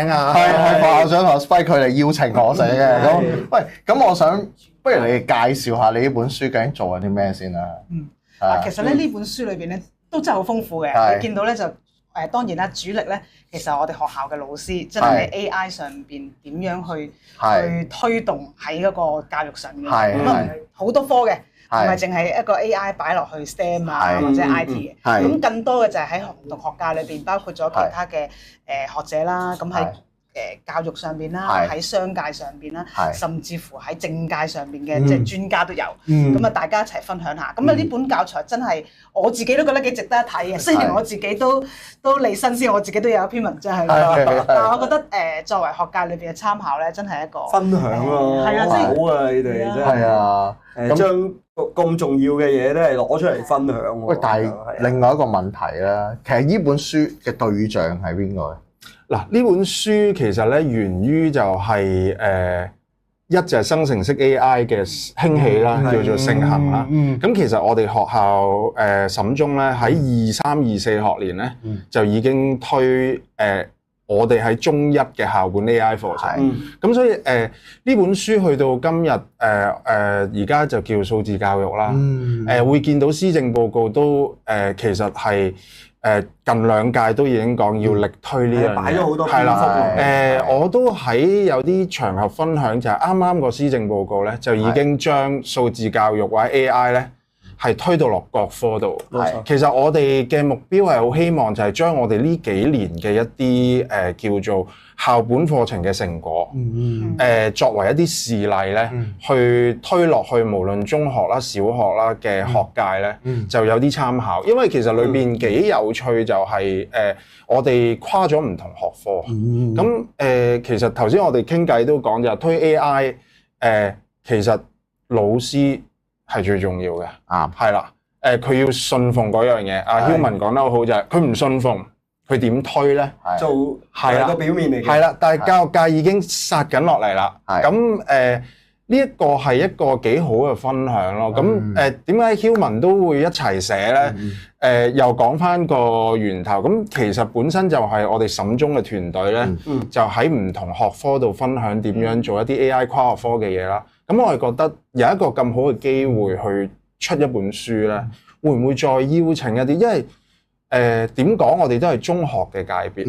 係副校長同阿 Spike 佢哋邀請我寫嘅。咁喂，咁我想不如你哋介紹下你呢本書究竟做緊啲咩先啦？其實咧呢本書裏邊咧都真係好豐富嘅。你見到咧就當然啦，主力咧其實我哋學校嘅老師真係喺 AI 上邊點樣去推動喺嗰個教育上面，咁啊好多科嘅，唔係淨係一個 AI 擺落去 STEM 啊或者 IT 嘅，咁更多嘅就係喺唔同學界裏邊，包括咗其他嘅學者啦，咁喺教育上邊啦，喺商界上邊啦，甚至乎喺政界上邊嘅即係專家都有，咁啊大家一齊分享下。咁啊呢本教材真係我自己都覺得幾值得一睇嘅。雖然我自己都離身先，我自己都有一篇文章喺度，但係我覺得作為學界裏邊嘅參考咧，真係一個分享咯，好啊！你哋真係將咁重要嘅嘢咧攞出嚟分享。喂，但係另外一個問題啦，其實呢本書嘅對象係邊個？嗱，呢本書其實咧源於就係一就係生成式 AI 嘅興起啦，叫做盛行啦。咁其實我哋學校沈中咧喺23、24學年咧就已經推我哋喺中一嘅校本 AI 課程。咁所以呢本書去到今日而家就叫數字教育啦。會見到施政報告都其實係近2屆都已經講要力推呢樣嘢，擺咗好多係啦。我都喺有啲場合分享，就係啱啱個施政報告咧，就已經將數字教育或者 AI 咧係推到落各科度。其實我哋嘅目標係好希望就係將我哋呢幾年嘅一啲叫做校本課程嘅成果，作為一啲事例咧，去推落去無論中學啦、小學啦嘅學界咧，就有啲參考。因為其實裏邊幾有趣就係我哋跨咗唔同學科。咁其實頭先我哋傾偈都講就係推 AI，其實老師係最重要嘅。係啦，佢要信奉嗰樣嘢。阿曉文講得好好就係佢唔信奉。佢點推咧？做係個表面嚟嘅。係啦，但係教育界已經殺緊落嚟啦。咁呢一個係一個幾好嘅分享咯。咁點解曉文都會一齊寫咧？又講翻個源頭。咁其實本身就係我哋沈中嘅團隊咧，就喺唔同學科度分享點樣做一啲 AI 跨學科嘅嘢啦。咁我係覺得有一個咁好嘅機會去出一本書咧，會唔會再邀請一啲？因為點講？我哋都係中學嘅界別，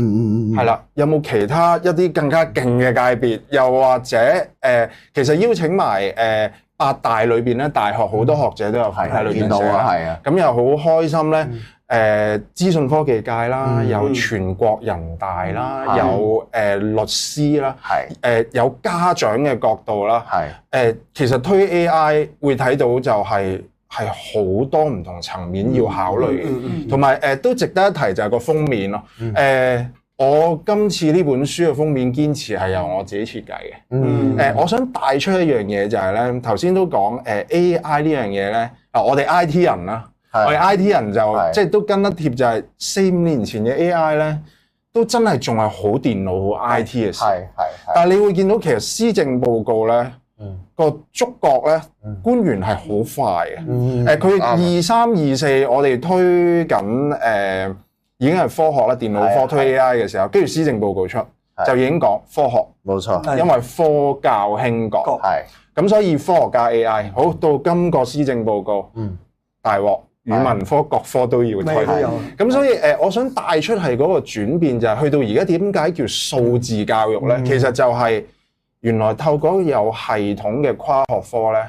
係啦。有冇其他一啲更加勁嘅界別？又或者其實邀請埋8大裏邊咧，大學好多學者都有喺裏邊寫啦。咁又好開心咧。資訊科技界啦，有全國人大啦，有律師啦，有家長嘅角度啦。其實推 AI 會睇到就係好多唔同層面要考慮嘅，同埋都值得一提就係個封面咯。我今次呢本書嘅封面堅持係由我自己設計嘅。我想帶出一樣嘢就係咧，頭先都講AI 呢樣嘢咧，我哋 IT 人啦，我哋 IT 人就即係都跟得貼，就係4、5年前嘅 AI 咧，都真係仲係好電腦好 IT 嘅事。但係你會見到其實施政報告咧。個觸覺咧，官員係好快嘅。佢23、24，我哋推緊已經係科學啦，電腦科推 AI 嘅時候，跟住施政報告出就已經講科學，冇錯，因為科教興國，咁所以科學加 AI。好，到今個施政報告，大鑊語文科各科都要推。咁所以我想帶出係嗰個轉變就係去到而家點解叫數字教育咧？其實就係。原來透過有系統嘅跨學科咧，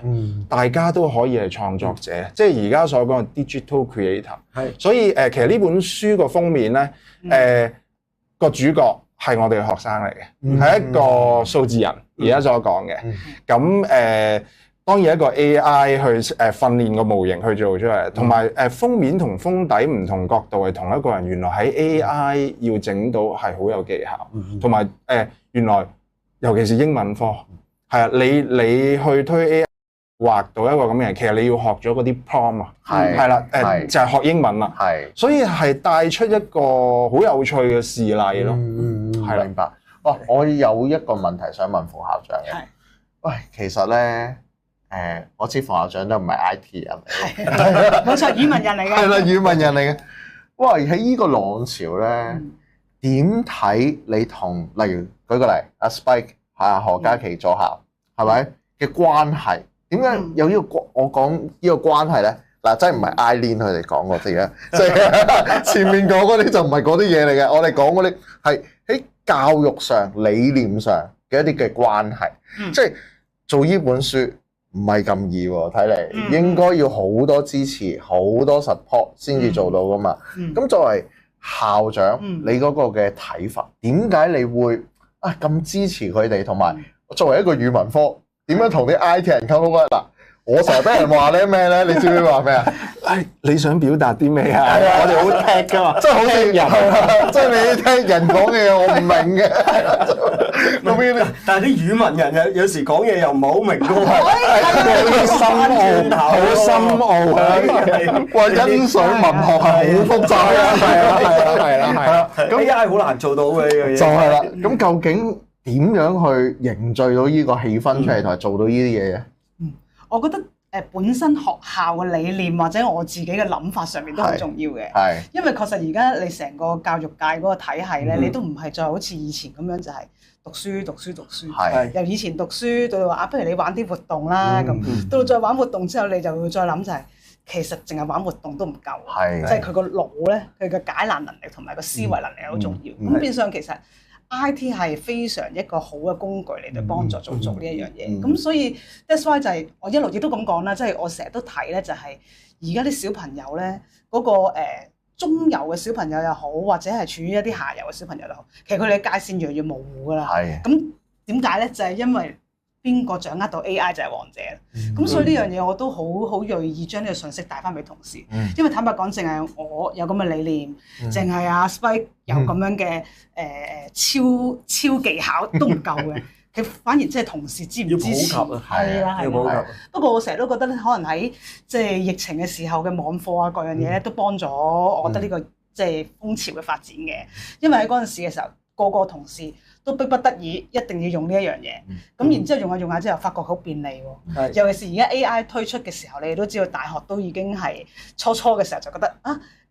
大家都可以係創作者，即係而家所講嘅 digital creator。所以其實呢本書個封面咧，個主角係我哋嘅學生嚟嘅，係一個數字人而家所講嘅。咁當然一個 AI 去訓練個模型去做出嚟，同埋封面同封底唔同角度係同一個人。原來喺 AI 要整到係好有技巧，同埋原來。尤其是英文科，係啊，你去推 AI 畫到一個咁嘅人，其實你要學咗嗰啲 prompt 啊，係啦，就係學英文啦，所以係帶出一個好有趣嘅事例咯，係啦，明白。我有一個問題想問副校長嘅，喂，其實咧，我知副校長都唔係 IT 人嚟，冇錯，語文人嚟嘅，係啦，語文人嚟嘅。喂，喺呢個浪潮咧。點睇你同例如舉個例阿 Spike 何嘉琪左校係咪嘅關係？點解有呢個我講呢個關係咧？嗱，真係唔係 Eileen 佢哋講嗰啲嘅，即係前面講嗰啲就唔係嗰啲嘢嚟嘅。我哋講嗰啲係喺教育上、理念上嘅一啲嘅關係。即係做呢本書唔係咁易喎，睇嚟應該要好多支持、好多 support 先至做到噶嘛。咁作為校長，你嗰個嘅睇法，點解你會咁支持佢哋？同埋作為一個語文科，點樣同啲 IT 人溝通啊？嗱，我成日俾人話你咩咧？你知唔知話咩啊？你想表達啲咩啊？我哋好踢噶嘛，即係好似人，即係你聽人講嘅嘢，我唔明嘅。但係啲語文人有時講嘢又唔係好明㗎喎，好深奧啊！話欣賞文學係好複雜啊，係啦。咁 AI 好難做到嘅呢樣嘢。就係啦。咁究竟點樣去凝聚到呢個氣氛出嚟，同埋做到呢啲嘢嘅？我覺得本身學校嘅理念或者我自己嘅諗法上面都好重要嘅。係。因為確實而家你成個教育界嗰個體系咧，你都唔係再好似以前咁樣就係讀書。係。由以前讀書到話不如你玩啲活動啦咁，到再玩活動之後，你就會再諗就係其實淨係玩活動都唔夠。係。即係佢個腦咧，佢嘅解難能力同埋個思維能力好重要。咁變相其實IT 係非常一個好嘅工具嚟到幫助做呢一樣嘢，咁所以 that's why 就係我一路亦都咁講啦，即係我成日都睇咧，就係而家啲小朋友咧嗰個中游嘅小朋友又好，或者係處於一啲下游嘅小朋友又好，其實佢哋嘅界線越嚟越模糊㗎啦。係。咁點解咧？就係因為邊個掌握到 AI 就係王者。咁所以呢樣嘢我都好銳意將呢個信息帶翻俾同事，因為坦白講，淨係我有咁嘅理念，淨係阿 Spike 有咁樣嘅超技巧都唔夠嘅。佢反而即係同事支唔支持？要普及啊，係啦，要普及。不過我成日都覺得咧，可能喺即係疫情嘅時候嘅網課啊，各樣嘢咧都幫咗我覺得呢個即係風潮嘅發展嘅。因為喺嗰陣時嘅時候，個個同事都迫不得已一定要用呢一樣嘢，咁然之後用下之後，發覺好便利喎。尤其是而家 AI 推出嘅時候，你哋都知道大學都已經係初嘅時候就覺得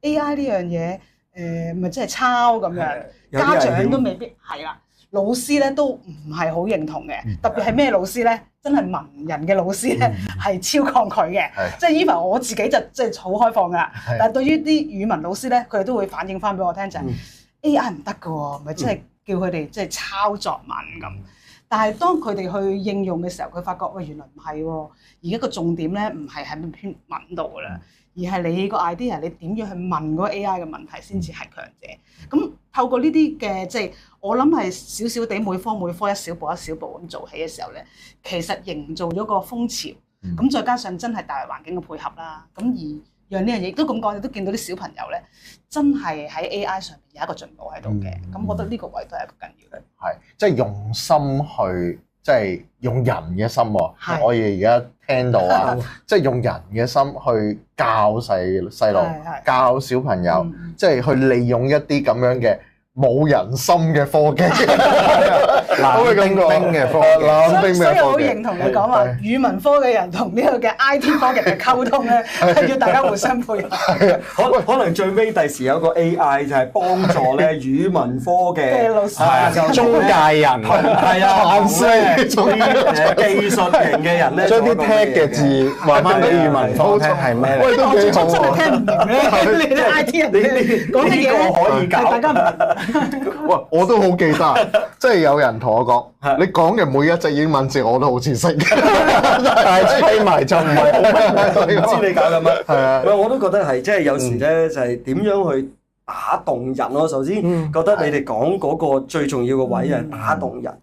AI 呢樣嘢咪即係抄咁樣，家長都未必係啦，老師咧都唔係好認同嘅，特別係咩老師咧，真係文人嘅老師咧係超抗拒嘅，即係 even 我自己就即係好開放㗎，但係對於啲語文老師咧，佢哋都會反映翻俾我聽就係 AI 唔得㗎喎，咪即係叫佢哋即係抄作文咁。但係當佢哋去應用嘅時候，佢發覺喂，原來唔係喎，而家個重點咧唔係喺篇文度㗎啦，而係你個 idea 你點樣去問嗰個 AI 嘅問題先至係強者。咁透過呢啲嘅即係我諗係少少地每科一小步咁做起嘅時候咧，其實營造咗個風潮。咁再加上真係大環境嘅配合啦，咁而讓呢樣嘢亦都咁講，你都見到啲小朋友咧，真係喺 AI 上面有一個進步喺度嘅。咁我覺得呢個位都係一個緊要嘅。係，即係用心去，即係用人嘅心喎。我哋而家聽到啊，即係用人嘅心去教細路，教小朋友，即係去利用一啲咁樣嘅冇人心嘅科技，冷冰冰嘅科技。所以我好認同你講話，語文科嘅人同呢個嘅 IT 科技嘅溝通咧，係要大家互相配合。可能最尾第時有個 AI 就係幫助咧語文科嘅老師，中介人，係啊，技術型嘅人咧，將啲 tag 嘅字話翻俾語文科聽係咩？喂，都幾好喎！真係聽唔明咧，你啲 IT 人哋講嘅嘢可以搞，大家唔喂，我都好記得，即係有人同我講，你講嘅每一隻英文字我都好似識，但係吹埋就唔係好明，唔知你搞緊乜？係啊，喂，我都覺得係，即係有時咧就係點樣去打動人咯。首先覺得你哋講嗰個最重要嘅位係打動人，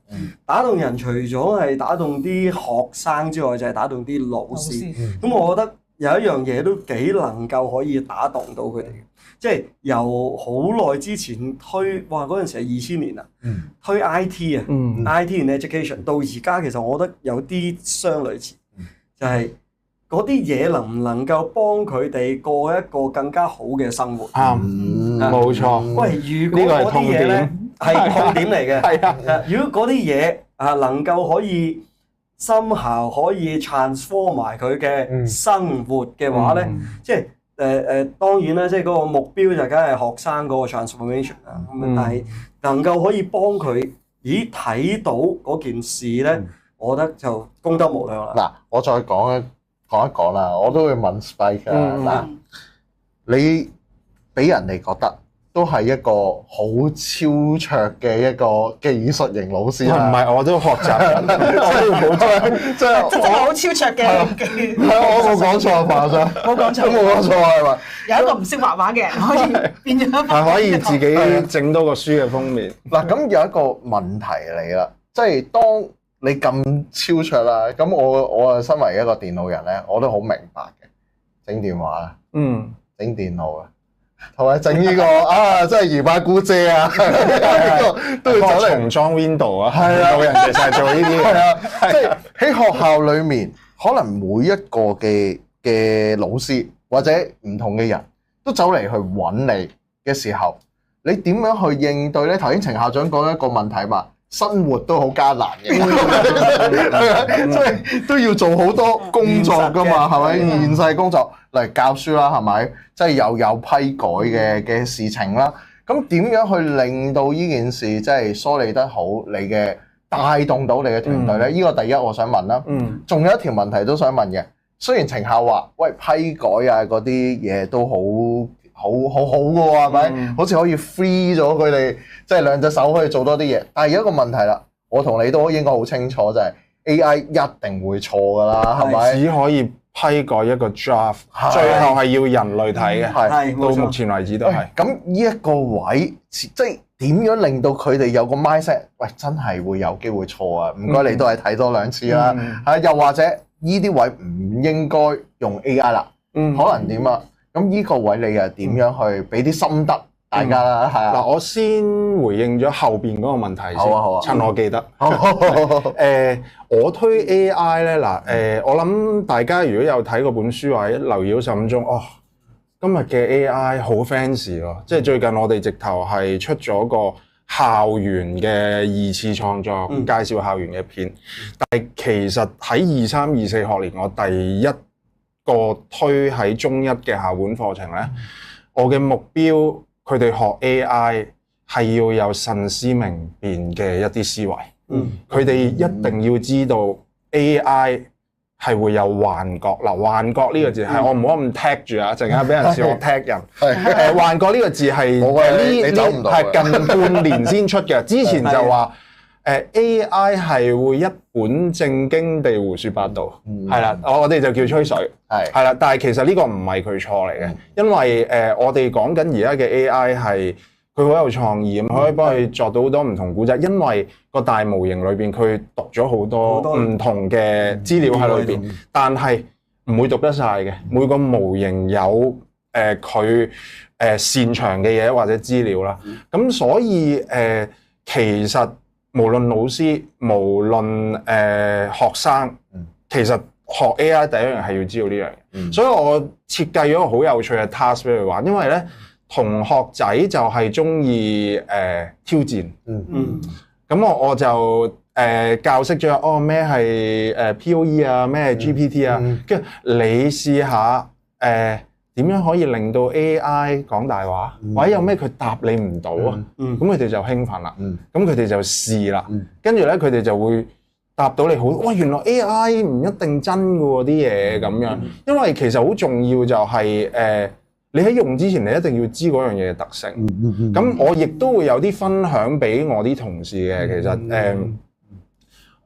打動人除咗係打動啲學生之外，就係打動啲老師。咁我覺得有一樣嘢都幾能夠可以打動到佢哋。即係由好耐之前推，哇嗰陣時係2000年啊，推 IT 啊，IT in education 到而家，其實我覺得有啲相類似，就係嗰啲嘢能唔能夠幫佢哋過一個更加好嘅生活？冇錯。喂，如果嗰啲嘢咧係痛點嚟嘅，係啊，如果嗰啲嘢能夠可以somehow可以 transform 埋佢嘅生活嘅話咧，即係。當然啦，即係嗰個目標就梗係學生嗰個 transformation 啦。咁但係能夠可以幫佢，睇到嗰件事咧，我覺得就功德無量啦。嗱，我再講一講啦，我都會問 Spike 啊。嗱，你俾人哋覺得都係一個好超卓嘅一個技術型老師啦。唔係，我都學習緊，我都要補充，真係好超卓嘅技。我冇講錯吧？冇講錯，都冇講錯係咪？有一個唔識畫畫嘅人可以變咗，係可以自己整多個書嘅封面。嗱，咁有一個問題嚟啦，即係當你咁超卓啦，咁我啊身為一個電腦人咧，我都好明白嘅，整電話啦，整電腦啊。同埋整呢個啊，真係姨媽姑姐啊，都要走嚟重裝 Windows 啊，係啊，人哋就係做呢啲係啊，即係喺學校裏面，可能每一個嘅老師或者唔同嘅人都走嚟去揾你嘅時候，你點樣去應對咧？頭先程校長講一個問題嘛，生活都好艱難嘅，即係都要做好多工作噶嘛，係咪？現世工作嚟教書啦，係咪？即係又有批改嘅事情啦。咁點樣去令到呢件事即係梳理得好，你嘅帶動到你嘅團隊咧？呢個第一我想問啦。仲有一條問題都想問嘅。雖然程校話，喂，批改啊嗰啲嘢都好嘅喎，係咪？好似可以 free 咗佢哋，即係兩隻手可以做多啲嘢。但係有一個問題啦，我同你都應該好清楚，就係 AI 一定會錯㗎啦，係咪？只可以批改一個 draft，最後係要人類睇嘅。係，到目前為止都係。咁呢一個位，即係點樣令到佢哋有個 mindset？喂，真係會有機會錯啊！唔該，你都係睇多兩次啦。又或者呢啲位唔應該用 AI 啦，可能點啊？咁呢個位你又點樣去俾啲心得大家啦？係啊。嗱，我先回應咗後邊嗰個問題先。好啊，趁我記得。我推 AI 咧，我諗大家如果有睇過本書或者留意到15鐘，今日嘅 AI 好 fancy 喎，即係最近我哋直頭係出咗個校園嘅二次創作，介紹校園嘅片。但係其實喺23、24學年，我第一個推喺中一嘅校本課程咧，我嘅目標佢哋學 AI 係要有慎思明辨嘅一啲思維。佢哋一定要知道 AI 係會有幻覺。嗱，幻覺呢個字係我唔好咁踢住啊！陣間俾人笑我踢人。幻覺呢個字係近半年先出嘅。之前就話AI 係會一本正經地胡說八道，係啦，我哋就叫吹水，係啦。但係其實呢個唔係佢錯嚟嘅，因為我哋講緊而家嘅 AI 係佢好有創意，可以幫佢作到好多唔同古仔。因為個大模型裏邊佢讀咗好多唔同嘅資料喺裏邊，但係唔會讀得晒嘅。每個模型有佢擅長嘅嘢或者資料啦。咁所以其實無論老師，無論學生，其實學 AI 第一樣係要知道呢樣嘢。所以我設計咗個好有趣嘅 task 俾佢玩，因為咧同學仔就係中意挑戰。咁我就教識咗咩係POE 啊，咩係 GPT 啊，跟住你試下點樣可以令到 AI 講大話，或者有咩佢答你唔到啊？咁佢哋就興奮啦，咁佢哋就試啦，跟住咧佢哋就會答到你好。哇！原來 AI 唔一定真㗎喎啲嘢咁樣，因為其實好重要就係你喺用之前，你一定要知嗰樣嘢嘅特性。咁我亦都會有啲分享俾我啲同事嘅。其實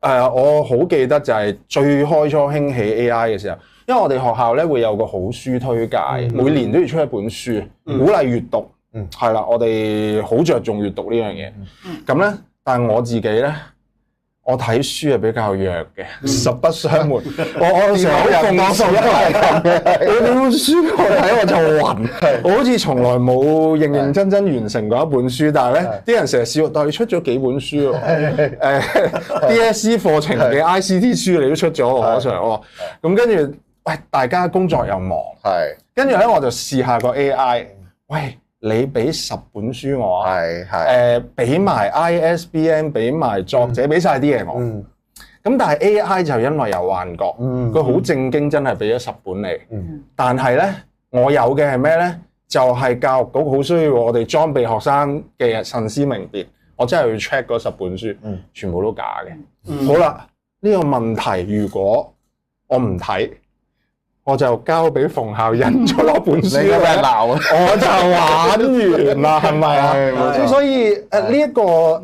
我好記得就係最開初興起 AI 嘅時候。因為我哋學校咧會有個好書推介，每年都要出一本書，鼓勵閱讀。係啦，我哋好着重閱讀呢樣嘢。咁咧，但係我自己咧，我睇書係比較弱嘅，實不相瞞。我成日好奉信係咁嘅。我本書我睇我就暈，我好似從來冇認認真真完成過一本書。但係咧，啲人成日笑，但係你出咗幾本書喎？DSE 課程嘅 ICT 書你都出咗喎，可 Sir。咁跟住。喂，大家工作又忙，跟住咧我就試下個 AI。喂，你俾10本書我啊，俾埋 ISBN， 俾埋作者，俾晒啲嘢我。咁但係 AI 就因為有幻覺，佢好正經真係俾咗10本你。但係咧我有嘅係咩咧？就係教育局好需要我哋裝備學生嘅慎思明辨。我真係要 check 嗰10本書，全部都假嘅。好啦，呢個問題如果我唔睇，我就交俾馮校印咗攞本書咧，我就玩完啦，係咪啊？咁所以呢一個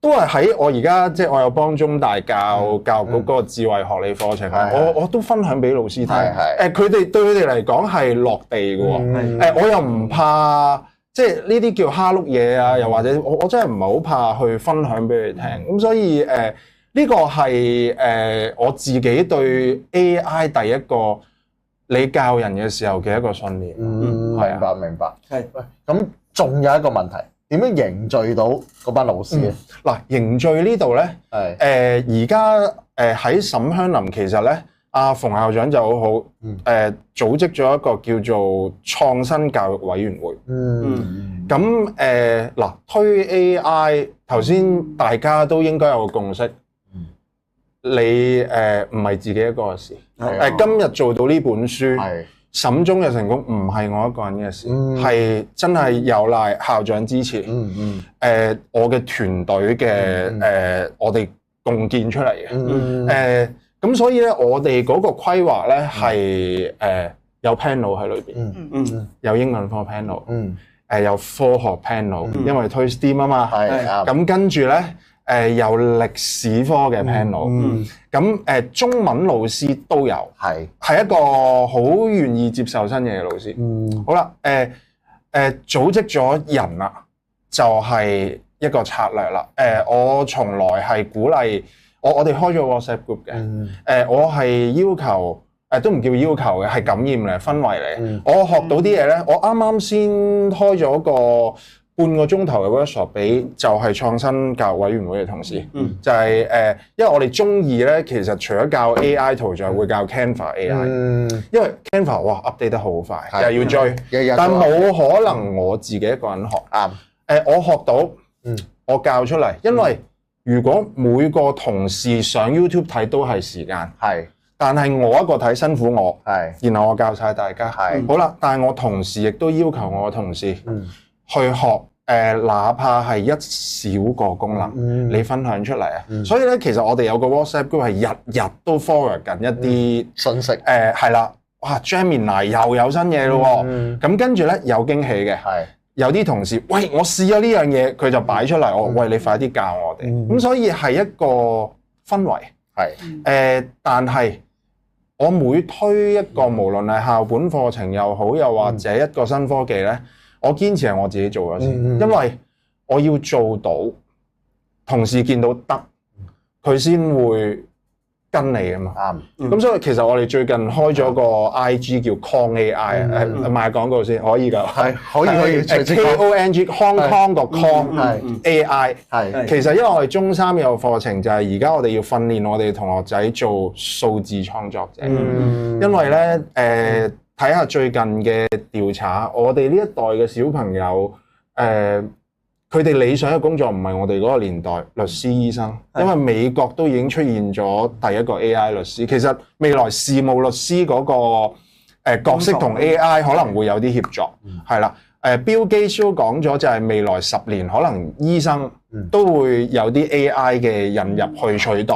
都係喺我而家即係我有幫中大教育局嗰個智慧學理課程，我都分享俾老師睇。佢哋對佢哋嚟講係落地嘅喎。我又唔怕。即係呢啲叫蝦碌嘢啊，又或者我真係唔係好怕去分享俾你聽，咁所以呢個係我自己對 AI 第一個你教人嘅時候嘅一個信念。明白。係喂，咁仲有一個問題，點樣凝聚到嗰班老師咧？嗱，凝聚呢度咧，而家喺沈香林其實咧。阿馮校長就好好，組織咗一個叫做創新教育委員會。咁嗱，推 AI 頭先大家都應該有個共識，你唔係自己一個嘅事。今日做到呢本書，沈中嘅成功唔係我一個人嘅事，係真係有賴校長支持。我嘅團隊嘅我哋共建出嚟嘅。咁所以咧，我哋嗰個規劃咧係有 panel 喺裏邊，有英文科 panel，有科學 panel，因為推 STEAM 啊嘛，咁跟住咧有歷史科嘅 panel，咁中文老師都有，係一個好願意接受新嘢嘅老師。好啦，組織咗人啦，就係一個策略啦。我從來係鼓勵。我哋開咗 WhatsApp group 嘅，我係要求都唔叫要求嘅，係感染嚟氛圍嚟。我學到啲嘢咧，我啱啱先開咗個半個鐘頭嘅 workshop 俾就係創新教育委員會嘅同事，就係因為我哋中二咧，其實除咗教 AI 圖像，會教 Canva AI，因為 Canva 哇 update 得好快，又要追，但冇可能我自己一個人學。我學到，我教出嚟，因為如果每個同事上 YouTube 睇都係時間，但係我一個睇辛苦我，然後我教晒大家，好啦。但係我同時亦都要求我嘅同事去學，哪怕係一小個功能，你分享出嚟啊。所以咧，其實我哋有個 WhatsApp group 係日日都 forward 緊一啲信息，係啦，哇 Gemini 又有新嘢咯喎，咁跟住咧有驚喜嘅。有啲同事，喂，我試咗呢樣嘢，佢就擺出嚟，我喂你快啲教我哋。咁所以係一個氛圍，但係我每推一個無論係校本課程又好，又或者一個新科技咧，我堅持係我自己做咗先，因為我要做到同事見到得，佢先會跟你啊嘛。咁所以其實我哋最近開咗個 IG 叫 Kong AI， 賣廣告先可以㗎，可以KONG Hong Kong 個 Kong AI。其實因為我哋中三有課程，就係而家我哋要訓練我哋同學仔做數字創作者，因為咧睇下最近嘅調查，我哋呢一代嘅小朋友佢哋理想嘅工作唔係我哋嗰個年代律師、醫生，因為美國都已經出現咗第一個 AI 律師。其實未來事務律師嗰個角色同 AI 可能會有啲協作，係啦。Bill Gates 都講咗，就係未來10年可能醫生都會有啲 AI 嘅引入去取代。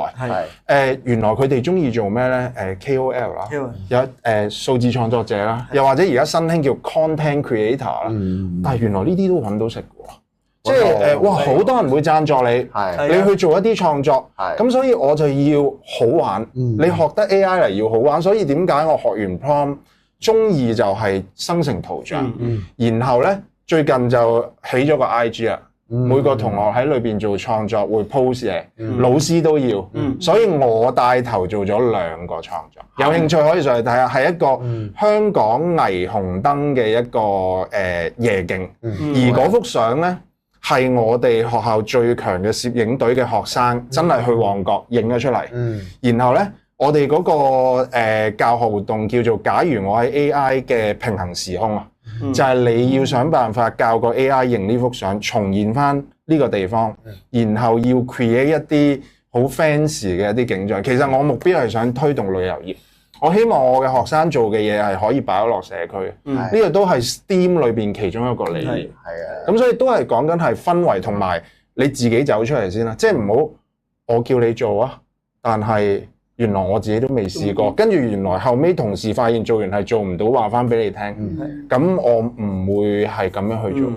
原來佢哋中意做咩咧？KOL 啦，有數字創作者啦，又或者而家新興叫 content creator 啦。但係原來呢啲都揾到食嘅喎。即係哇，好多人會贊助你，你去做一啲創作，咁所以我就要好玩。你學得 AI 嚟要好玩，所以點解我學完 prompt 中意就係生成圖像，然後咧最近就起咗個 IG 啦，每個同學喺裏邊做創作會 post 嘢，老師都要，所以我帶頭做咗2個創作。有興趣可以上去睇下，係一個香港霓虹燈嘅一個夜景，而嗰幅相咧，係我哋學校最強嘅攝影隊嘅學生，真係去旺角影咗出嚟。然後咧，我哋嗰個教學活動叫做假如我喺 AI 嘅平行時空啊，就係你要想辦法教個 AI 影呢幅相，重現翻呢個地方，然後要 create 一啲好 fancy 嘅一啲景象。其實我目標係想推動旅遊業。我希望我嘅學生做嘅嘢係可以擺咗落社區。呢個都係 STEAM 裏邊其中一個理念。係啊。咁所以都係講緊係氛圍同埋你自己走出嚟先啦，即係唔好我叫你做啊，但係原來我自己都未試過，跟住原來後尾同事發現做完係做唔到，話翻俾你聽。咁我唔會係咁樣去做。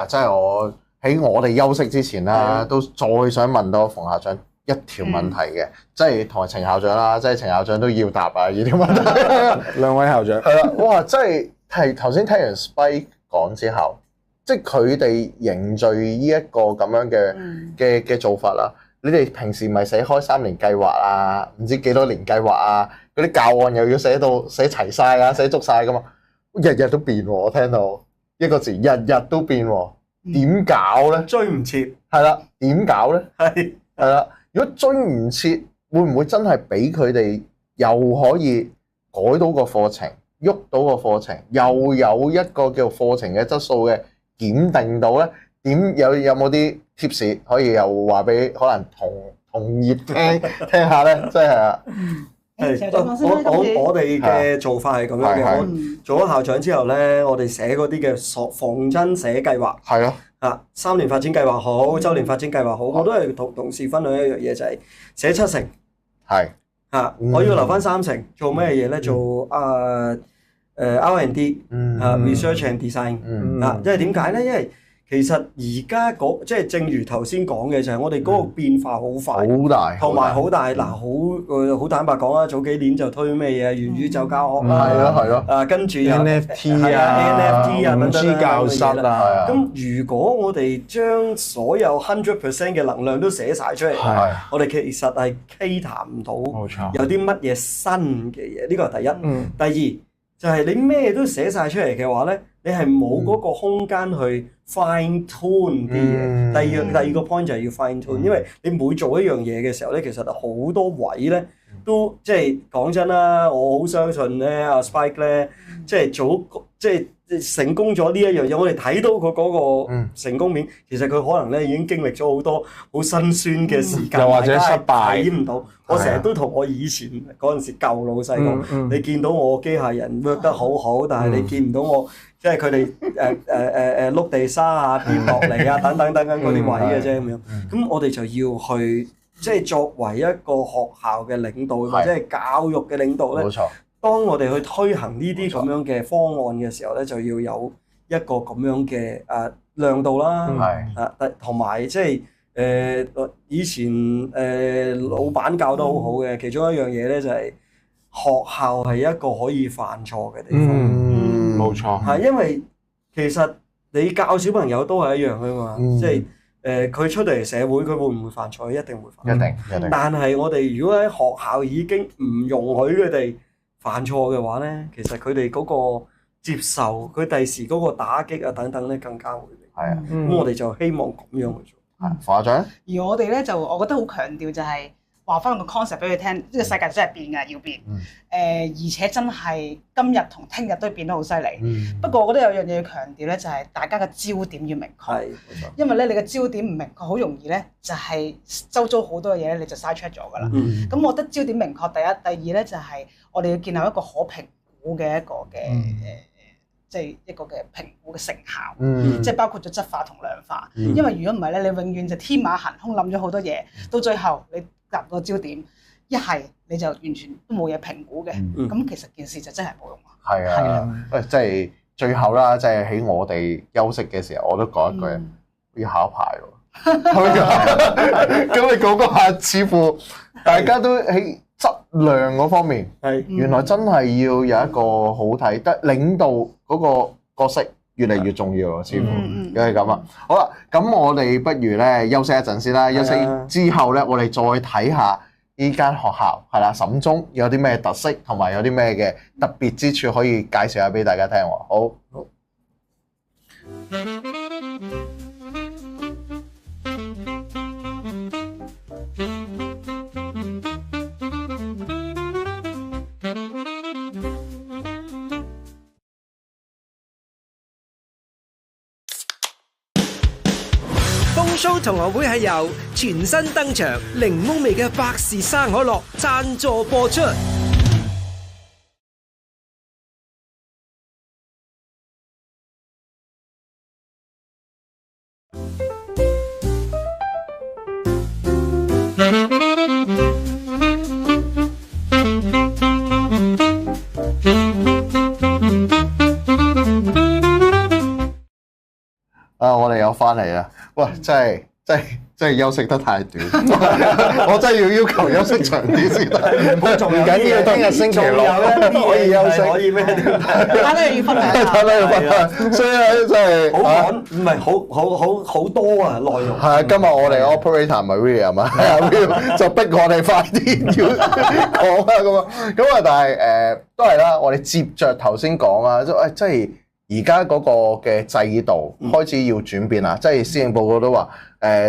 即係我喺我哋休息之前啦，都再想問到馮校長一條問題嘅，即係同埋程校長啦，即係程校長都要答啊呢條問題。兩位校長係啦，哇！即係頭先聽完 Spike 講之後，即係佢哋凝聚呢一個咁樣嘅做法啦。你哋平時咪寫開3年計劃啊，唔知幾多年計劃啊，嗰啲教案又要寫齊晒啊，寫足晒噶嘛，日日都變喎，我聽到一個字，日日都變喎，點搞咧？追唔切。係啦，點搞咧？係啦，如果追唔切，會唔會真係俾佢哋又可以改到個課程，喐到個課程，又有一個叫課程嘅質素嘅檢定到咧？有冇啲 tips 可以又話俾可能同業聽下咧？即係啊，我哋嘅做法係咁樣嘅。我做咗校長之後咧，我哋寫嗰啲嘅仿真寫計劃。係咯。3年發展計劃好，周年發展計劃好，我都係同同事分享一樣嘢，就係寫7成。係。我要留翻3成，做咩嘢咧？做R&D research and design。因為點解咧？因為其實而家即係正如頭先講嘅，就係我哋嗰個變化好快，好大，同埋好大。嗱，好坦白講啦，早幾年就推咩嘢元宇宙教學啦，係咯，跟住有 NFT 啊 5G 教室啊。咁如果我哋將所有100% 嘅能量都寫晒出嚟，我哋其實係 cater 唔到，冇錯，有啲乜嘢新嘅嘢。呢個係第一。第二就係你咩都寫晒出嚟嘅話咧，你係冇嗰個空間去 fine tune 啲嘢。第二個 point 就係要 fine tune，因為你每做一樣嘢嘅時候咧，其實好多位咧都即係講真啦，我好相信咧阿 Spike 咧，即係成功咗呢一樣嘢，我哋睇到佢嗰個成功面，其實佢可能咧已經經歷咗好多好辛酸嘅時間，又或者失敗睇唔到。我成日都同我以前嗰陣時舊老細講，你見到我機械人 work 得好好，但係你見唔到我，即係佢哋碌地沙啊、跌落嚟啊等等嗰啲位嘅啫咁樣。咁我哋就要去即係作為一個學校嘅領導或者係教育嘅領導咧。冇錯。當我哋去推行呢啲咁樣嘅方案嘅時候咧，就要有一個咁樣嘅亮度啦，同埋即係以前老闆教得好好嘅，其中一樣嘢咧就係學校係一個可以犯錯嘅地方。冇錯。係因為其實你教小朋友都係一樣㗎嘛，即係佢出嚟社會，佢會唔會犯錯？一定會犯。一定。但係我哋如果喺學校已經唔容許佢哋犯錯嘅話咧，其實佢哋嗰個接受，佢第時嗰個打擊啊等等咧，更加會嚟。咁我哋就希望咁樣去做。馮校長。而我哋咧就，我覺得好強調就係話翻個 concept 俾佢聽，呢個世界真係變㗎，要變。而且真係今日同聽日都變得好犀利。不過我覺得有樣嘢要強調咧，就係大家嘅焦點要明確。因為咧，你嘅焦點唔明確，好容易咧就係周遭好多嘅嘢咧，你就嘥出咗㗎啦。咁我覺得焦點明確，第一，第二咧就係我哋要建立一個可評估嘅一個嘅即係一個嘅評估嘅成效，即係包括咗質化同量化。因為如果唔係咧，你永遠就天馬行空諗咗好多嘢，到最後你達個焦點，一係你就完全都冇嘢評估嘅，咁其實件事就真係冇用。係啊，即係最後啦，即係喺我哋休息嘅時候，我都講一句，要考牌喎。咁你講下，似乎大家都喺質量嗰方面，原來真係要有一個好睇，得領導嗰個角色越嚟越重要，似乎又係咁啊。好啦，咁我哋不如咧休息一陣先啦。休息之後咧，我哋再睇下呢間學校係啦，沈中有啲咩特色，同埋有啲咩嘅特別之處可以介紹下俾大家聽喎。好。蘇同學會係由全新登場檸檬味嘅百事生可樂贊助播出。我哋又翻嚟啦！喂，真係休息得太短，我真係要求休息長啲先得。唔緊要，聽日星期六可以休息，可以咩？大家又要分享，大家要分享，所以咧真係好趕，唔係好多啊內容。係啊，今日我哋 operator 唔係 William 啊，William 就逼我哋快啲要講啊咁啊，但係都係啦，我哋接着頭先講啊，即係而家嗰個嘅制度開始要轉變啦，即係施政報告都話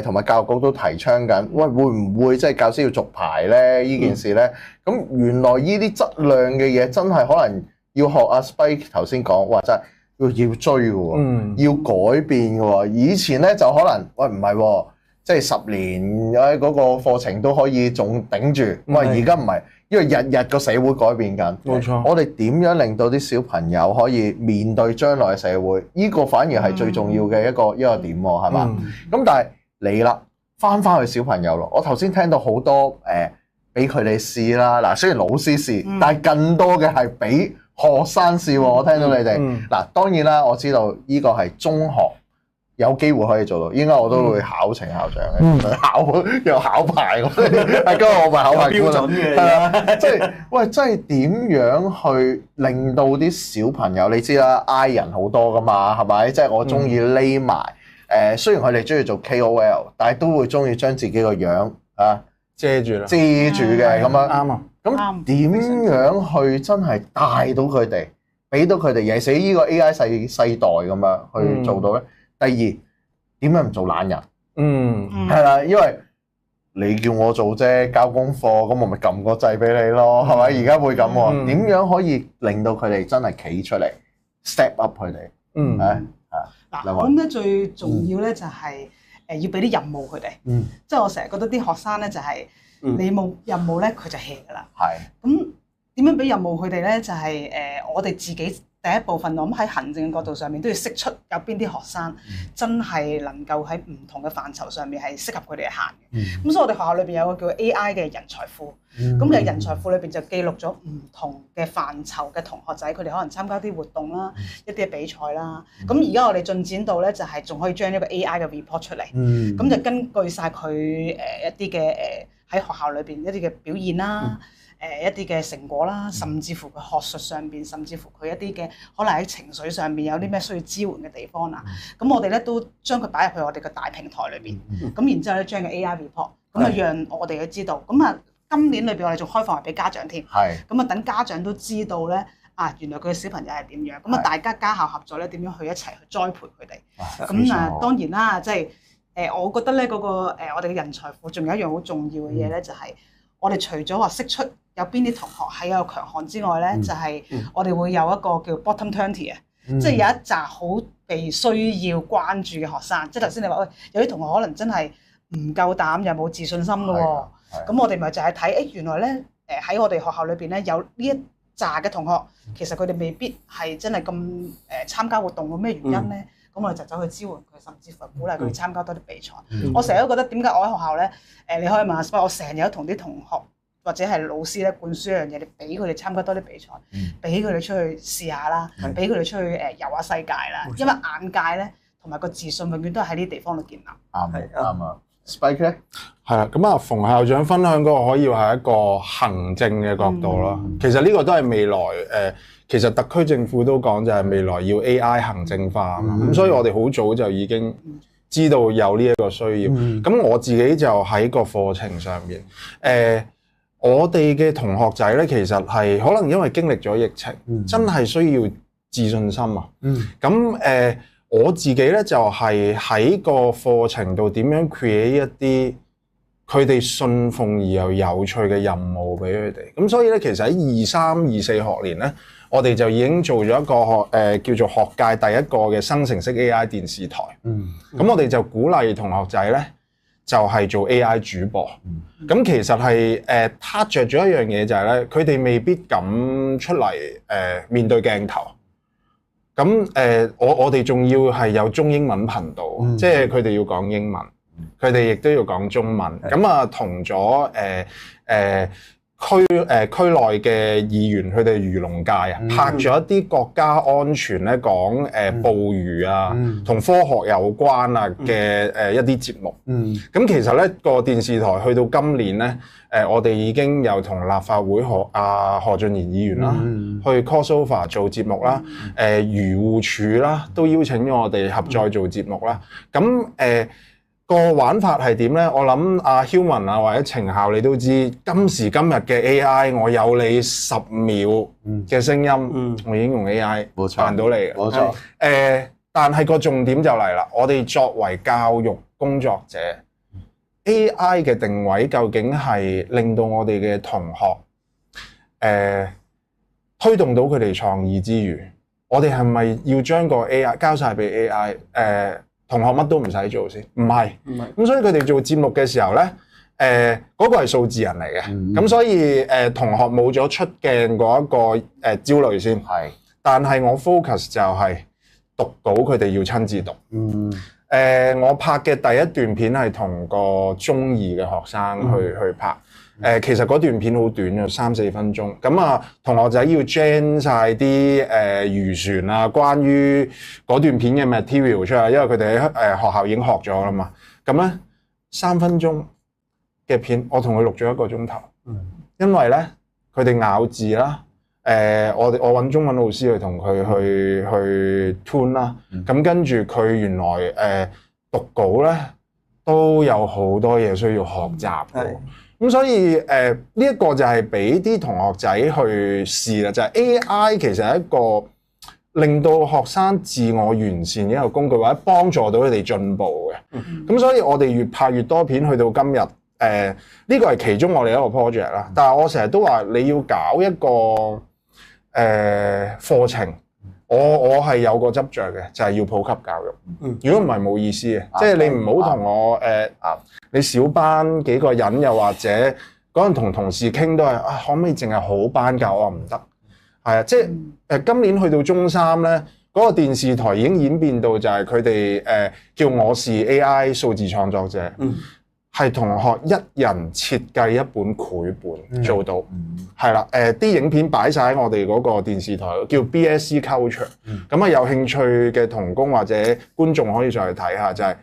同埋教育局都提倡緊，喂會唔會即係教師要續牌咧？呢件事咧，咁原來呢啲質量嘅嘢真係可能要學阿 Spike 頭先講，哇真係要追嘅喎，要改變嘅喎。以前咧就可能喂唔係喎，即係10年嗰個課程都可以仲頂住，喂而家唔係。因為日日個社會改變緊，冇錯。我哋點樣令到啲小朋友可以面對將來嘅社會？呢個反而係最重要嘅一個點喎，係嘛？咁但係你啦，翻去小朋友咯。我頭先聽到好多俾佢哋試啦。嗱，雖然老師試，但係更多嘅係俾學生試喎。我聽到你哋嗱，當然啦，我知道呢個係中學。有機會可以做到，應該我都會考程校長嘅，又考牌咁。係今日我咪考牌標準嘅，係啊，即係喂，即係點樣去令到啲小朋友？你知啦，I 人好多噶嘛，係咪？即係我中意匿埋雖然佢哋中意做 KOL，但係都會中意將自己個樣啊遮住啦，遮住嘅咁樣。啱啊！咁點樣去真係帶到佢哋，俾到佢哋，尤其是呢個 AI 世代咁樣去做到咧？第二，點解唔做懶人？係啦，因為你叫我做啫，交功課，咁我咪撳個掣俾你咯，係咪？而家會咁喎，點樣可以令到佢哋真係企出嚟 step up 佢哋？嗱，咁咧最重要咧就係要俾啲任務佢哋。即係我成日覺得啲學生咧就係你冇任務咧，佢就 hea 㗎啦。係。咁點樣俾任務佢哋咧？就係我哋自己。第一部分，我諗喺行政嘅角度上面都要釋出有邊啲學生真係能夠喺唔同嘅範疇上面係適合佢哋行嘅。咁所以我哋學校裏邊有個叫 AI 嘅人才庫。咁其實人才庫裏邊就記錄咗唔同嘅範疇嘅同學仔，佢哋可能參加啲活動啦、一啲嘅比賽啦。咁而家我哋進展到咧，就係仲可以將一個 AI 嘅 report 出嚟。咁就根據晒佢一啲嘅喺學校裏邊一啲嘅表現啦。一啲嘅成果啦，甚至乎佢學術上邊，甚至乎佢一啲嘅可能喺情緒上面有啲咩需要支援嘅地方啊，咁我哋咧都將佢擺入去我哋嘅大平台裏邊，咁然之後咧將個 AI report，咁啊讓我哋去知道，咁啊今年裏邊我哋仲開放埋俾家長添，咁啊等家長都知道咧原來佢嘅小朋友係點樣，咁啊大家家校合作咧點樣去一齊去栽培佢哋，咁當然啦，即係我覺得咧嗰個我哋嘅人才庫仲有一樣好重要嘅嘢咧，就係我哋除咗話釋出有邊啲同學係有強項之外咧，就係我哋會有一個叫 bottom 20啊，即係有一紮好被需要關注嘅學生。即係頭先你話喂，有啲同學可能真係唔夠膽，又冇自信心嘅喎。咁我哋咪就係睇原來咧喺我哋學校裏邊咧有呢一紮嘅同學，其實佢哋未必係真係咁參加活動嘅咩原因咧？咁我哋就走去支援佢，甚至乎鼓勵佢參加多啲比賽。我成日都覺得點解我喺學校咧你可以問下 Spike，我成日都同啲同學。或者係老師咧灌輸一樣嘢，你俾佢哋參加多啲比賽，俾佢哋出去試下啦，俾佢哋出去遊下世界啦。因為眼界咧同埋個自信永遠都係喺呢啲地方度建立。啱啊 Spike 咧係啦，咁啊馮校長分享嗰個可以話係一個行政嘅角度啦。其實呢個都係未來其實特區政府都講就係未來要 AI 行政化咁，所以我哋好早就已經知道有呢一個需要。咁我自己就喺個課程上面我哋嘅同學仔咧，其實係可能因為經歷咗疫情，真係需要自信心啊。咁我自己咧就係喺個課程度點樣 create 一啲佢哋信奉而又有趣嘅任務俾佢哋。咁所以咧，其實喺23、24學年咧，我哋就已經做咗一個叫做學界第一個嘅生成式 AI 電視台。咁我哋就鼓勵同學仔咧。就係做 AI 主播，咁其實係撻着咗一樣嘢就係咧，佢哋未必敢出嚟面對鏡頭。咁我哋仲要係有中英文頻道，即係佢哋要講英文，佢哋亦都要講中文。咁啊同咗區內嘅議員，佢哋漁農界啊，拍咗一啲國家安全咧講捕魚啊，同科學有關啊嘅一啲節目。咁其實咧個電視台去到今年咧，我哋已經有同立法會何俊賢議員啦，去 crossover 做節目啦，漁護署啦都邀請咗我哋合作做節目啦。咁個玩法係點咧？我諗阿 Human 啊或者程效你都知，今時今日嘅 AI， 我有你10秒嘅聲音，我已經用 AI 扮到你嘅。冇錯。但係個重點就嚟啦，我哋作為教育工作者，AI 嘅定位究竟係令到我哋嘅同學推動到佢哋創意之餘，我哋係咪要將個 AI 交晒俾 AI？同學乜都唔使做先，唔係。咁所以佢哋做節目嘅時候咧，嗰個係數字人嚟嘅，咁所以同學冇咗出鏡嗰一個焦慮先。係，但係我 focus 就係讀稿，佢哋要親自讀。我拍嘅第一段片係同個中二嘅學生去拍。其實嗰段片好短嘅，3-4分鐘。咁啊，同學仔要 gen 晒啲漁船啊，關於嗰段片嘅 material 出嚟，因為佢哋喺學校已經學咗啦嘛。咁咧3分鐘嘅片，我同佢錄咗1個鐘頭。因為咧佢哋咬字啦，我揾中文老師去同佢去 tune 啦。咁跟住佢原來讀稿咧都有好多嘢需要學習嘅。咁所以呢一個就係俾啲同學仔去試啦，就係 AI 其實係一個令到學生自我完善嘅一個工具，或者幫助到佢哋進步嘅。咁所以我哋越拍越多片，去到今日，呢個係其中我哋一個 project 啦。但係我成日都話你要搞一個課程，我係有個執着嘅，就係要普及教育。如果唔係冇意思嘅，即係你唔好同我你小班幾個人，又或者嗰陣同同事傾都係可唔可以淨係好班教？我唔得，係啊，即係今年去到中3咧，嗰個電視台已經演變到就係佢哋叫我是 AI 數字創作者，係同學一人設計一本繪本做到，係啦，啲影片擺晒喺我哋嗰個電視台，叫 BSC Culture，咁啊有興趣嘅同工或者觀眾可以上去睇下，就係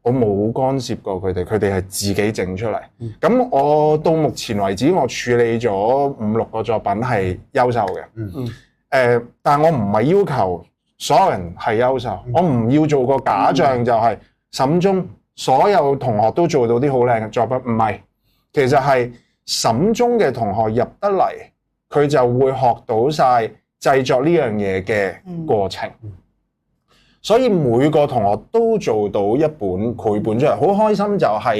我冇干涉過佢哋，佢哋係自己整出嚟。咁我到目前為止，我處理咗5-6個作品係優秀嘅。但我唔係要求所有人係優秀，我唔要做個假象，就係審中所有同學都做到啲好靚嘅作品，唔係。其實係審中嘅同學入得嚟，佢就會學到晒製作呢樣嘢嘅過程。所以每個同學都做到一本繪本出嚟，好開心就係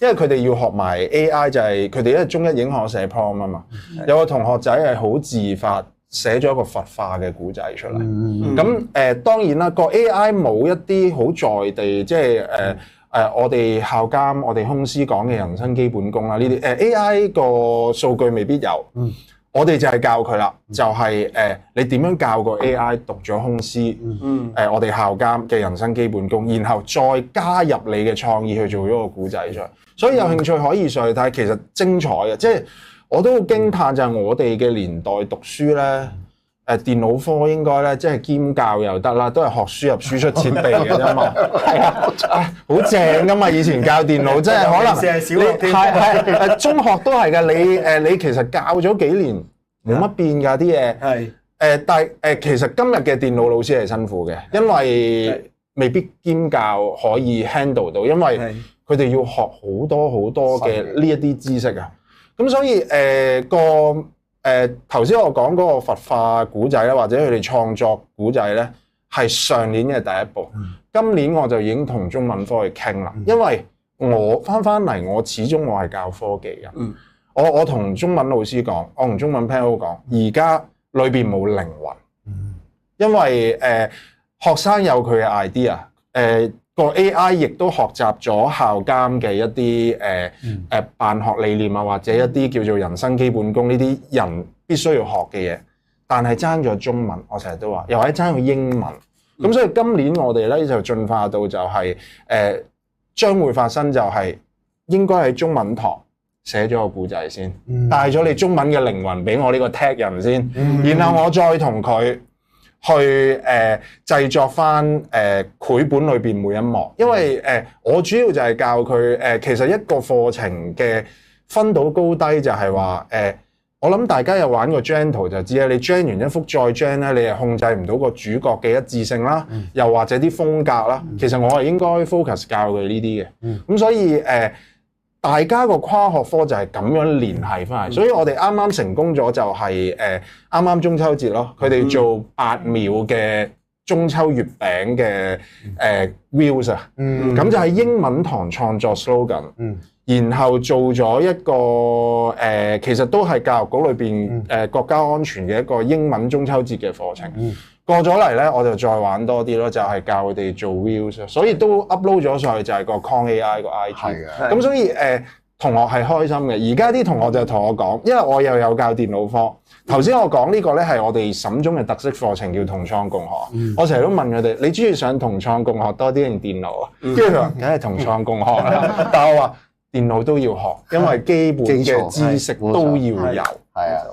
因為佢哋要學埋 AI， 就係佢哋因為中一已經學寫 prompt 啊嘛。有個同學仔係好自發寫咗一個佛化嘅古仔出嚟。咁當然啦，個 AI 冇一啲好在地，即係我哋校監、我哋空師講嘅人生基本功啦，呢啲AI 個數據未必有。我哋就係教佢啦，就係你點樣教個 AI 讀咗空師，我哋校監嘅人生基本功，然後再加入你嘅創意去做咗個古仔出嚟。所以有興趣可以上去睇，其實精彩嘅。即係我都好驚嘆，就係我哋嘅年代讀書咧，電腦科應該咧，即係兼教又得啦，都係學輸入輸出設備嘅啫嘛。係啊，好正噶嘛！以前教電腦真係可能係小學添，係中學都係㗎。你其實教咗幾年冇乜變㗎啲嘢。係但係其實今日嘅電腦老師係辛苦嘅，因為未必兼教可以 handle 到，因為佢哋要學好多好多嘅呢一啲知識啊。咁所以頭先我講嗰個佛化古仔咧，或者佢哋創作古仔咧，係上年嘅第一步。今年我就已經同中文科去傾啦，因為我翻嚟，我始終我係教科技嘅。我同中文老師講，我同中文 panel 講，而家裏邊冇靈魂，因為學生有佢嘅 idea，個 AI 亦都學習咗校監嘅一啲辦學理念啊，或者一啲叫做人生基本功呢啲人必須要學嘅嘢，但係爭咗中文，我成日都話，又或者爭咗英文。咁所以今年我哋咧就進化到就係將會發生就係應該喺中文堂寫咗個故仔先，帶咗你中文嘅靈魂俾我呢個 tag 人先，然後我再同佢去製作翻繪本裏邊每一幕，因為我主要就係教佢其實一個課程嘅分到高低就係話我諗大家有玩過 gen 圖就知啦，你 gen 完一幅再 gen 咧，你係控制唔到個主角嘅一致性啦，又或者啲風格啦。其實我係應該 focus 教佢呢啲嘅。咁所以大家個跨學科就係咁樣聯繫翻嚟。所以我哋啱啱成功咗就係啱啱中秋節咯，佢哋做8秒嘅中秋月餅嘅views 啊，咁就係英文堂創作 slogan。然後做咗一個其實都係教育局裏邊國家安全嘅一個英文中秋節嘅課程。過咗嚟咧，我就再玩多啲咯，就係教佢哋做 views，所以都 upload 咗上去就係個 Con AI 個 IG。咁所以同學係開心嘅。而家啲同學就同我講，因為我又有教電腦科。頭先我講呢個咧係我哋審中嘅特色課程，叫同創共學。我成日都問佢哋：你中意上同創共學多啲定電腦啊？跟住佢話：梗係同創共學啦。但係我話，電腦都要學，因為基本嘅知識都要有。係啊。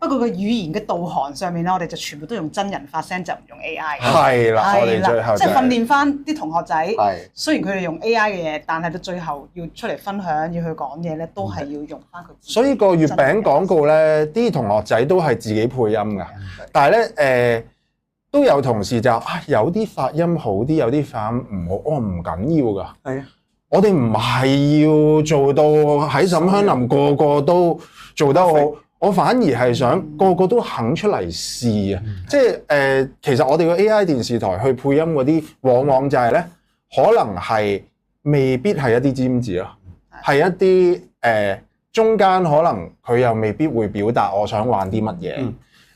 不過個語言嘅導航上面咧，我哋就全部都用真人發聲，就唔用 AI。係啦，我哋最後即係訓練翻啲同學仔。雖然佢哋用 AI 嘅嘢，但係到最後要出嚟分享，要去講嘢咧，都係要用翻佢。所以個月餅廣告咧，啲同學仔都係自己配音㗎。但係咧都有同事就有啲發音好啲，有啲發音唔好，唔緊要㗎。係啊。我哋唔係要做到喺沈香林個個都做得好，我反而係想個個都肯出嚟試啊！即係其實我哋個 AI 電視台去配音嗰啲，往往就係咧，可能係未必係一啲尖字咯，係一啲中間可能佢又未必會表達我想玩啲乜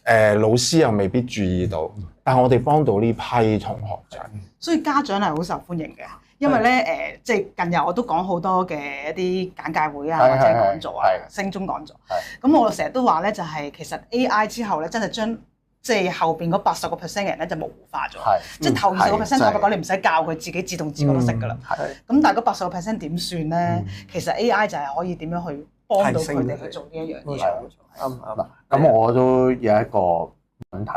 嘢，老師又未必注意到，但係我哋幫到呢批同學仔，所以家長係好受歡迎嘅。因為咧即係近日我都講好多嘅一啲簡介會啊，或者講座啊，升中講座。咁我成日都話咧，就係其實 AI 之後咧，真係將即係後邊嗰80%嘅人咧就模糊化咗。即係頭20%坦白講，你唔使教佢，自己自動自覺都識㗎啦。咁但係嗰80%點算咧？其實 AI 就係可以點樣去幫到佢哋去做呢一樣嘢。啱。咁我都有一個問題。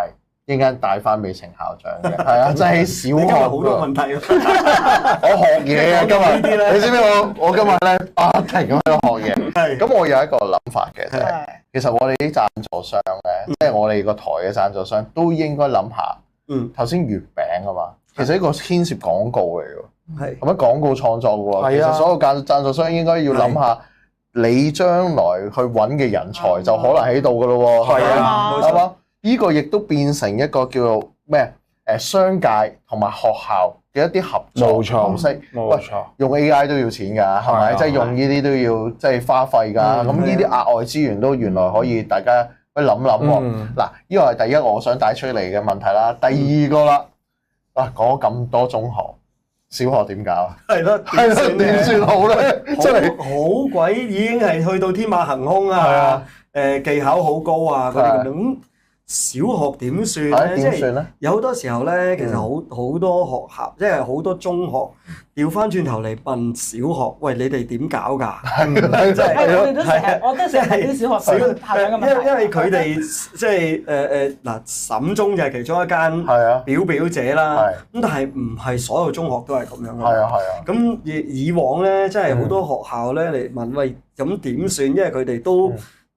一陣間帶翻俾程校長嘅，係啊，即係小學好多問題。我學嘢啊，今日你知唔知我今日咧不停咁喺度學嘢。咁我有一個諗法嘅，就係其實我哋啲贊助商咧，即係我哋個台嘅贊助商都應該諗下。頭先月餅啊嘛，其實呢個牽涉廣告嚟㗎，係咪廣告創作㗎喎？其實所有贊助商應該要諗下，你將來去揾嘅人才就可能喺度㗎咯喎。係啊，冇錯。呢個亦都變成一個叫做咩？商界同埋學校嘅一啲合作模式。冇錯，用 AI 都要錢㗎，係咪？即係用呢啲都要即係花費㗎。咁呢啲額外資源都原來可以大家去諗諗喎。嗱，呢個係第一個我想帶出嚟嘅問題啦。第二個啦，講咁多中學、小學點搞啊？係咯，點算好咧？真係好鬼已經係去到天馬行空啊！技巧好高啊！嗰啲咁。小學點算咧？即係有好多時候咧，其實好多學校，即係好多中學調翻轉頭嚟問小學，喂，你哋點搞㗎？即係我哋都成日，我都成日睇啲小學校長嘅問題。因為佢哋即係嗱，沈中就係其中一間表者啦。咁但係唔係所有中學都係咁樣咯。係啊。咁以往咧，即係好多學校咧嚟問，喂，咁點算？因為佢哋都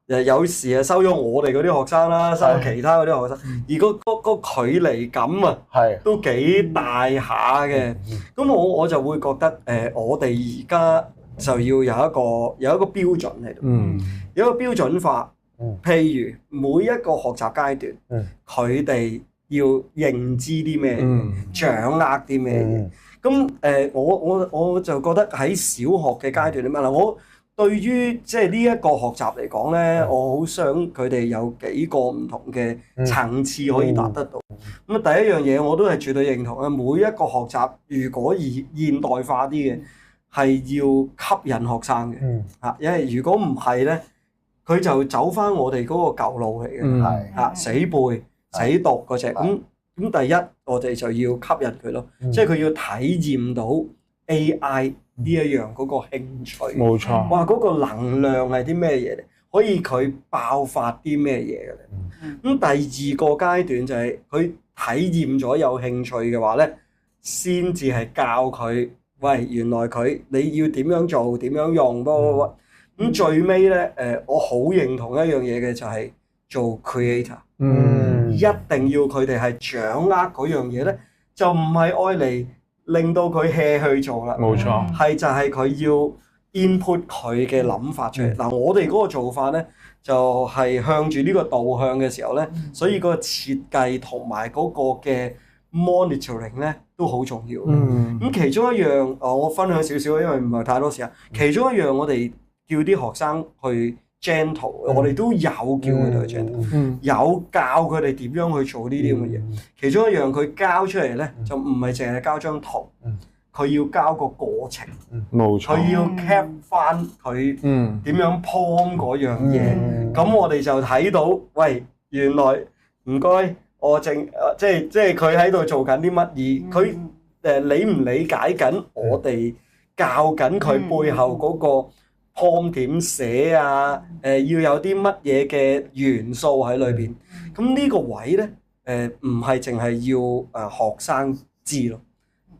有時啊收咗我哋嗰啲學生啦，收咗其他嗰啲學生，而個距離感啊，都幾大下嘅。咁我就會覺得我哋而家就要有一個標準喺度，有一個標準化。譬如每一個學習階段，佢哋要認知啲咩，掌握啲咩。咁我就覺得喺小學嘅階段點樣啦，我對於即係呢一個學習嚟講咧，我好想佢哋有幾個唔同嘅層次可以達得到。咁第一樣嘢我都係絕對認同啊！每一個學習如果現代化啲嘅，係要吸引學生嘅。因為如果唔係咧，佢就走翻我哋嗰個舊路嚟嘅，死背死讀嗰隻。咁第一我哋就要吸引佢咯，即係佢要體驗到 AI 呢一樣嗰個興趣。冇錯。哇！嗰個能量係啲咩嘢嚟？可以佢爆發啲咩嘢嘅咧？咁第二個階段就係佢體驗咗有興趣嘅話咧，先至係教佢，喂，原來你要點樣做，點樣用，咁最尾咧，我好認同一樣嘢嘅就係做 creator，一定要佢哋係掌握嗰樣嘢咧，就唔係愛嚟令到佢 hea 去做啦，冇錯，係就係佢要 input 佢嘅諗法出嚟。嗱，我哋嗰個做法咧，就係向住呢個導向嘅時候咧，所以嗰個設計同埋嗰個嘅 monitoring 咧都好重要。咁其中一樣，我分享少少，因為唔係太多時間。其中一樣我哋叫啲學生去 gentle，我哋都有叫佢哋去 gentle，有教佢哋點樣去做呢啲咁嘅嘢。其中一樣佢交出嚟咧，就唔係淨係交張圖，佢要交個過程，冇錯，佢要 cap 翻佢點樣 point 嗰樣嘢。咁我哋就睇到，喂，原來唔該，我即係佢喺度做緊啲乜嘢，佢理唔理解緊我哋教緊佢背後嗰個 point 點寫啊？要有啲乜嘢嘅元素喺裏邊。咁呢個位咧，唔係淨係要學生知咯，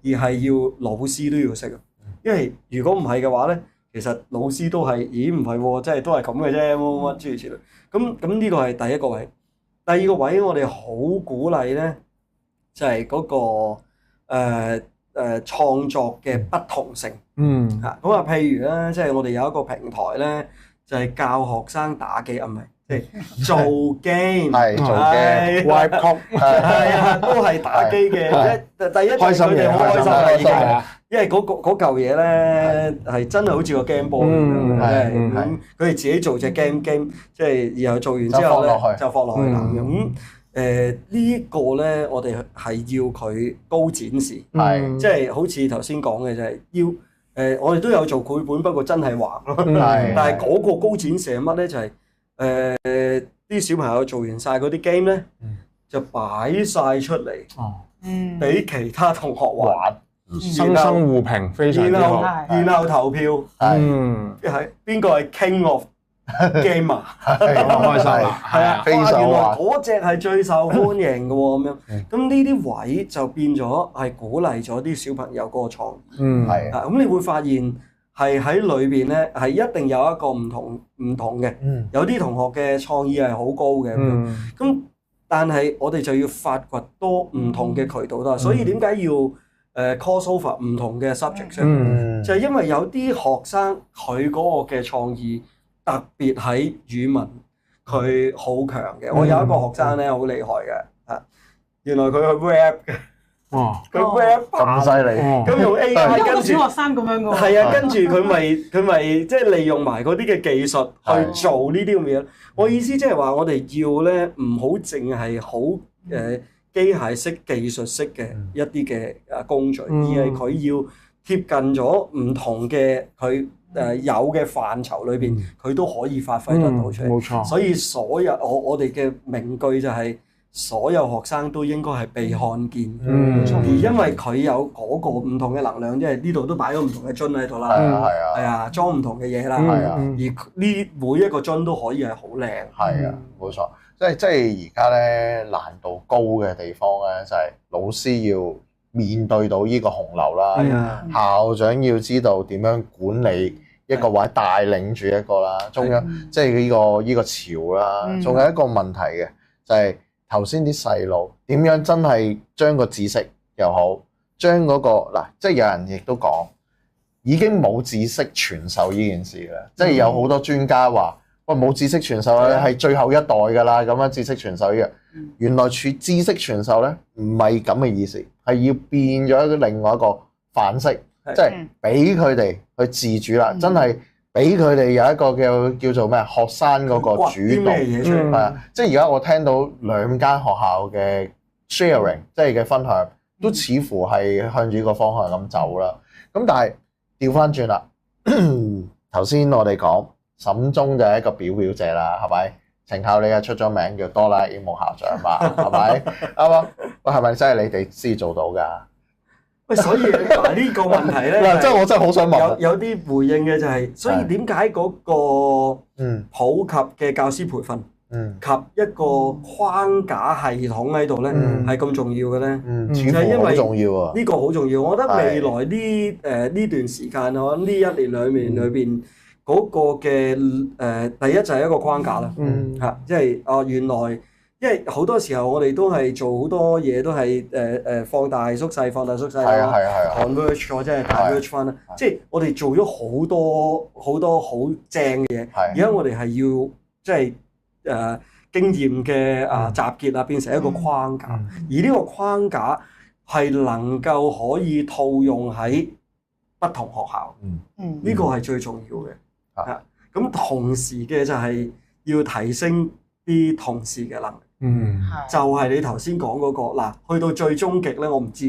而係要老師都要識啊。因為如果唔係嘅話咧，其實老師都係，咦唔係喎，即係都係咁嘅啫，乜諸如此類。咁呢個係第一個位。第二個位我哋好鼓勵咧，就係嗰個創作嘅不同性。嚇咁啊，譬如咧，即係我哋有一個平台咧，就係教學生打機啊，唔係即係做 game， 係做 game， 係啊，都係打機嘅。第一開心嘅，好開心啊，已經係啊，因為嗰嚿嘢咧係真係好似個 game board 咁，咁佢哋自己做隻 game，即係然後做完之後咧就放落去啦咁。呢個咧，我哋係要佢高展示，即係好似頭先講嘅就係要我哋都有做繪本，不過真係畫咯。但係嗰個高展示係乜咧？就係啲小朋友做完晒嗰啲 game 咧，就擺晒出嚟，俾其他同學玩，生生互評，非常之好。然後投票，係邊個係 King of Game 啊？開心啦，係啊，非常原來嗰隻係最受歡迎嘅喎，咁樣。咁呢啲位就變咗係鼓勵咗啲小朋友嗰個創意。係啊，咁你會發現係喺裏邊咧係一定有一個唔同嘅。有啲同學嘅創意係好高嘅。咁但係我哋就要發掘多唔同嘅渠道啦。所以點解要cross over 唔同嘅 subject 咧？就係因為有啲學生佢嗰個嘅創意特別喺語文，佢好強嘅。我有一個學生咧好厲害嘅，原來佢去 rap 嘅，佢 rap 咁犀利，咁用 AI 跟住小學生咁樣嘅喎。係啊，跟住佢咪即係利用埋嗰啲嘅技術去做呢啲咁嘅嘢。我意思即係話我哋要咧唔好淨係好機械式、技術式嘅一啲嘅工序，而係佢要貼近咗唔同嘅佢有嘅範疇裏邊，佢都可以發揮得到出嚟。冇錯。所以所有我哋嘅名句就係所有學生都應該係被看見。而因為佢有嗰個唔同嘅能量，即係呢度都擺咗唔同嘅樽喺度啦。係啊，裝唔同嘅嘢啦。而呢每一個樽都可以係好靚。係啊，冇錯。即係而家咧難度高嘅地方咧，就係老師要面對到呢個洪流啦，校長要知道點樣管理一個或者帶領住一個啦，中央即係呢個潮啦。仲有一個問題嘅就係頭先啲細路點樣真係將個知識又好，將嗰個嗱，即係有人亦都講已經冇知識傳授呢件事啦。即係有好多專家話：喂，冇知識傳授咧係最後一代㗎啦。咁樣知識傳授呢樣，原來知識傳授咧唔係咁嘅意思。係要變咗另外一個範式，即係俾佢哋去自主啦，真係俾佢哋有一個叫做咩學生嗰個主導，係啊，即係而家我聽到兩間學校嘅 sharing， 即係嘅分享，都似乎係向住呢個方向咁走啦。咁但係調翻轉啦，頭先我哋講沈宗就係一個表姐啦，係咪？程校你啊出咗名叫哆啦 A 夢校長嘛，係咪？啱啊！喂，係咪真係你哋先做到㗎？喂，所以嗱呢個問題咧，嗱，即係我真係好想問，有啲回應嘅就係，所以點解嗰個普及嘅教師培訓及一個框架系統喺度咧係咁重要嘅咧？似乎好重要啊！呢個好重要，我覺得未來呢段時間我諗呢一年兩年裏邊嗰個嘅第一就係一個框架啦，嚇，即係原來。因為好多時候我哋都係做好多嘢都係放大縮細converge 咗即係 diverge 翻啦，即係我哋做咗好多好正嘅嘢，而家我哋係要即係經驗嘅集結啊，變成一個框架，而呢個框架係能夠可以套用喺不同學校，呢個係最重要嘅。咁同時嘅就係要提升啲同事嘅能力。就係你頭先講嗰個嗱，去到最終極咧，我唔知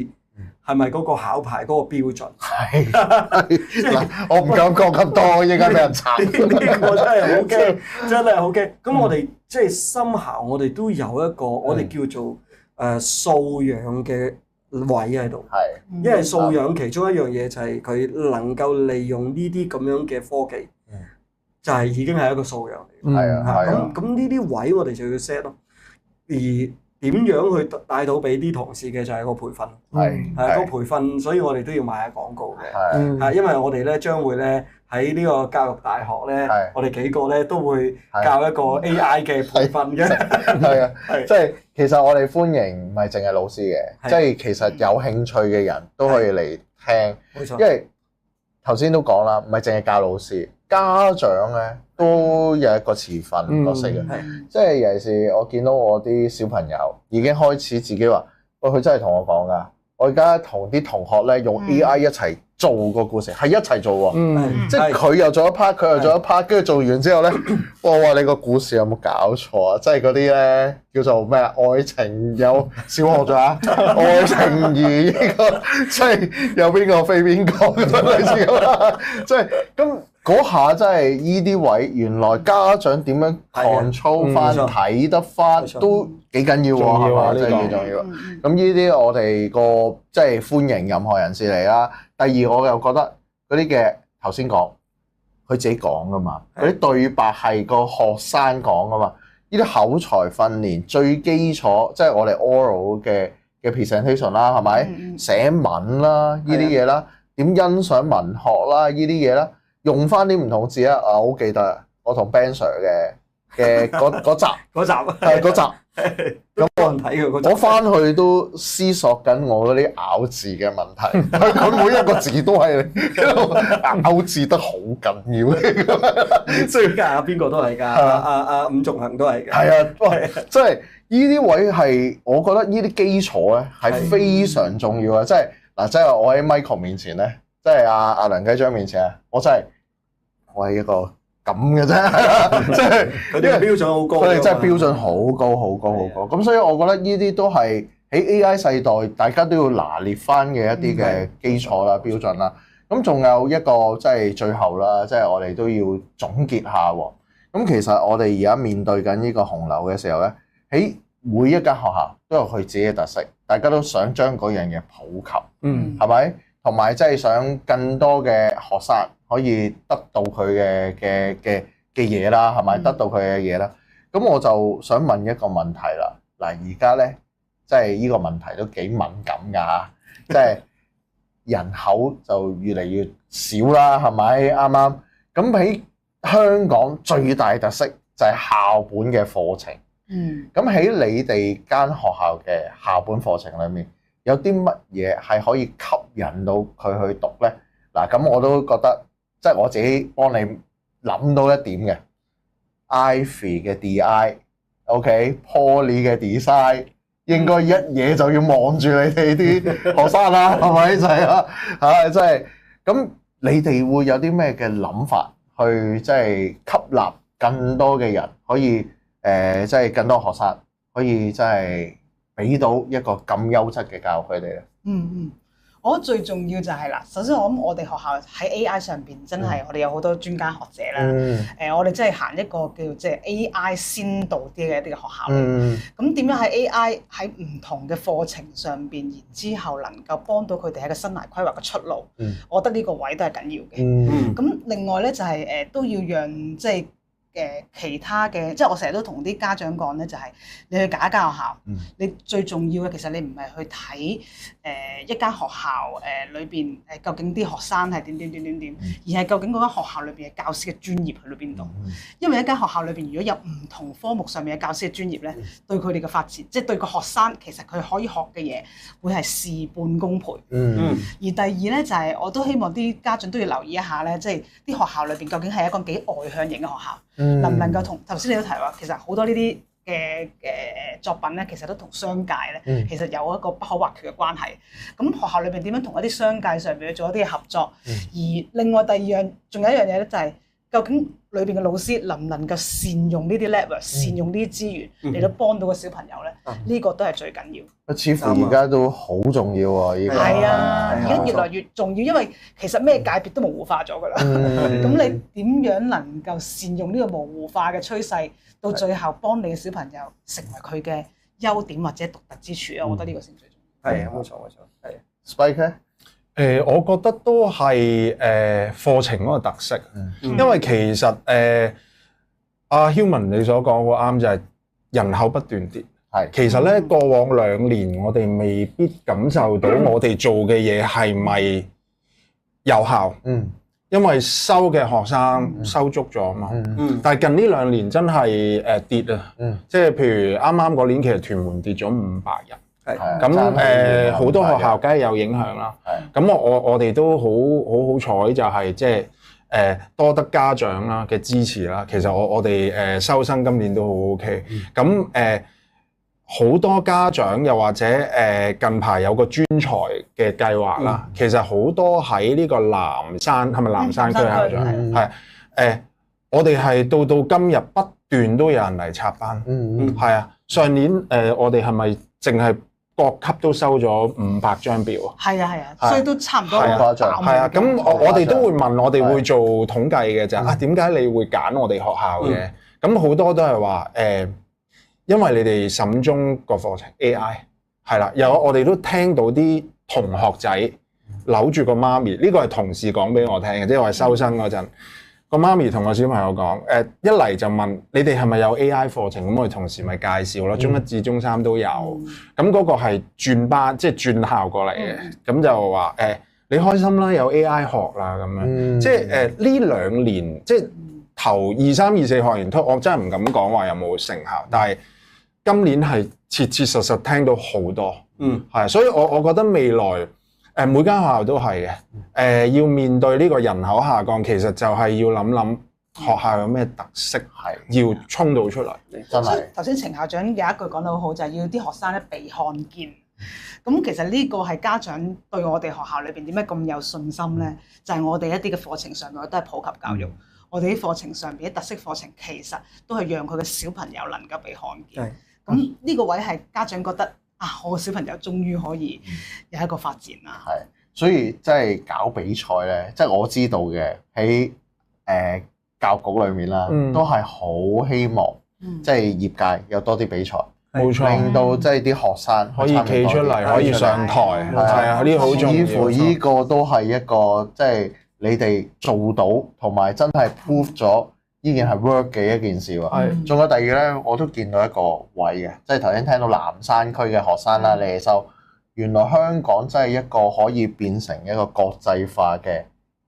係咪嗰個考牌嗰個標準。嗱，我唔敢講咁多，應該俾人查。呢個真係好驚，真係好驚。咁我哋即係深校，我哋都有一個我哋叫做素養嘅位喺度。係，因為素養其中一樣嘢就係佢能夠利用呢啲咁樣嘅科技，就係已經係一個素養嚟。係啊，咁呢啲位我哋就要 set 咯。而點樣去帶到俾啲同事嘅就係個培訓，係個培訓，所以我哋都要賣下廣告嘅，因為我哋咧將會咧喺呢個教育大學咧，我哋幾個咧都會教一個 AI 嘅培訓嘅，係啊，即係其實我哋歡迎唔係淨係老師嘅，即係其實有興趣嘅人都可以嚟聽，冇錯，因為頭先都講啦，唔係淨係教老師，家長咧都有一個持份角色嘅，即係尤其是我見到我啲小朋友已經開始自己話，喂，佢真係同我講㗎，我而家同啲同學咧用 AI 一齊做個故事，係一齊做喎，即係佢又做一 part， 佢又做一 part， 跟住做完之後咧，我話你個故事有冇搞錯啊？即係嗰啲咧叫做咩啊？愛情有小學咗啊？愛情而呢個即係有邊個飛邊個咁樣類似咁啦，即係咁。嗰下真係依啲位，原來家長點樣 control 翻睇得翻都幾緊要喎，係嘛？真係幾重要。咁呢啲我哋個即係歡迎任何人士嚟啦。第二我又覺得嗰啲嘅頭先講，佢自己講噶嘛，嗰啲對白係個學生講噶嘛。呢啲口才訓練最基礎，即係我哋 oral 嘅 presentation 啦，係咪？寫文啦，呢啲嘢啦，點欣賞文學啦，呢啲嘢啦。用翻啲唔同字啊！我好記得我同 Ben Sir 嘅嗰集，係嗰集。咁冇人睇嘅，我翻去都思索緊我嗰啲咬字嘅問題。佢每一個字都係咬字得好緊要嘅，即係阿邊個都係㗎，阿伍仲衡都係嘅。係啊，喂，即係呢啲位係我覺得呢啲基礎咧係非常重要啊！即係嗱，即係我喺 Michael 面前咧。即係阿梁繼章面前啊，我係一個咁嘅啫，即係佢哋標準好高，佢哋真係標準好高好高好高。咁所以我覺得呢啲都係喺 AI 世代，大家都要拿捏翻嘅一啲嘅基礎啦、標準啦。咁仲有一個即係最後啦，即係我哋都要總結下喎。咁其實我哋而家面對緊呢個洪流嘅時候咧，喺每一間學校都有佢自己嘅特色，大家都想將嗰樣嘢普及，係咪？同埋即係想更多嘅學生可以得到佢嘅嘢啦，係咪？得到佢嘅嘢啦。咁我就想問一個問題啦。嗱，而家咧即係呢個問題都幾敏感㗎嚇，即係人口就越嚟越少啦，係咪？啱啱咁喺香港最大特色就係校本嘅課程。咁喺你哋間學校嘅校本課程裏面，有啲乜嘢係可以吸引到佢去讀咧？嗱，咁我都覺得，即係我自己幫你諗到一點嘅 ，Ivy 嘅 DI，OK，Poly 嘅 design，應該一嘢就要望住你哋啲學生啦，係咪？就係啦，嚇，即係咁，你哋會有啲咩嘅諗法去即係吸納更多嘅人，可以即係更多學生可以即係俾到一個咁優質嘅教育佢哋咧。我覺得最重要就係啦，首先我諗我哋學校喺 AI 上邊真係我哋有好多專家學者啦。我哋真係行一個叫即係 AI 先導啲嘅一啲嘅學校。咁點樣喺 AI 喺唔同嘅課程上邊，然之後能夠幫到佢哋喺個生涯規劃嘅出路？我覺得呢個位都係緊要嘅。咁另外咧就係都要讓即係其他嘅，即係我成日都同啲家長講咧，就係你去揀一間學校，你最重要嘅其實你唔係去睇一間學校裏邊究竟啲學生係點，而係究竟嗰間學校裏邊嘅教師嘅專業去到邊度。因為一間學校裏邊如果有唔同科目上面嘅教師嘅專業咧，對佢哋嘅發展，即係對個學生其實佢可以學嘅嘢會係事半功倍。而第二咧就係我都希望啲家長都要留意一下咧，即係啲學校裏邊究竟係一個幾外向型嘅學校。能唔能夠同頭先你都提話，其實好多呢啲嘅作品咧，其實都同商界咧，其實有一個不可或缺嘅關係。咁學校裏邊點樣同一啲商界上邊去做一啲嘅合作？而另外第二樣，仲有一樣嘢咧，就係究竟裏邊嘅老師能唔能夠善用呢啲 leverage，善用呢啲資源嚟到幫到個小朋友咧？呢個都係最緊要。似乎而家都好重要喎，依個係啊，而家越來越重要，因為其實咩界別都模糊化咗㗎啦。咁你點樣能夠善用呢個模糊化嘅趨勢，到最後幫你嘅小朋友成為佢嘅優點或者獨特之處啊？我覺得呢個先最重要。係啊，冇錯，係。Spike 咧？我覺得都係課程嗰個特色，因為其實阿 Human 你所講好啱，就係人口不斷跌。其實咧過往2年我哋未必感受到我哋做嘅嘢係咪有效，因為收嘅學生收足咗嘛。但係近呢2年真係跌啊，即係譬如啱啱嗰年其實屯門跌咗500人，咁好多學校梗係有影響啦。咁我哋都好彩就係即係多得家長啦嘅支持啦。其實我哋收生今年都好 OK。咁好多家長又或者近排有個專才嘅計劃啦，其實好多喺呢個南山，係咪南山區校長？係我哋係到今日不斷都有人嚟插班，係啊。上年我哋係咪淨係各級都收咗500張表啊？係啊，所以都差唔多。係啊，咁我哋都會問，我哋會做統計嘅就係點解你會揀我哋學校嘅？咁好多都係話因為你哋審中個課程 AI 係啦，有我哋都聽到啲同學仔扭住個媽咪，呢個係同事講俾我聽嘅，即係我係收生嗰陣，個媽咪同個小朋友講，一嚟就問你哋係咪有 AI 課程，咁我哋同事咪介紹咯，中1至中3都有，咁嗰個係轉班，即係轉校過嚟嘅，咁就話你開心啦，有 AI 學啦咁樣，即係呢2年即係頭2、3、2、4學年，我真係唔敢講話有冇成效，但係今年係切切實實聽到好多，係，所以我覺得未來每間學校都係嘅，要面對呢個人口下降，其實就係要諗學校有咩特色，要衝到出嚟。真係頭先程校長有一句講得好好，就係要啲學生咧被看見。咁其實呢個係家長對我哋學校裏邊點解咁有信心咧？就係我哋一啲嘅課程上面都係普及教育。我哋啲課程上邊啲特色課程其實都係讓佢嘅小朋友能夠被看見。咁呢個位係家長覺得我個小朋友終於可以有一個發展啦。係，所以即係搞比賽咧，即係我知道嘅喺教育局裏面啦，都係好希望即係業界有多啲比賽，冇錯，令到即係啲學生可以企出嚟，可以上台，係啊，呢個好重要。似乎呢個都係一個即係你哋做到同埋真係 prove 咗。呢件係 work 嘅一件事喎，仲有第二咧，我都見到一個位嘅，即係頭先聽到南山區嘅學生啦，你哋收，原來香港真係一個可以變成一個國際化嘅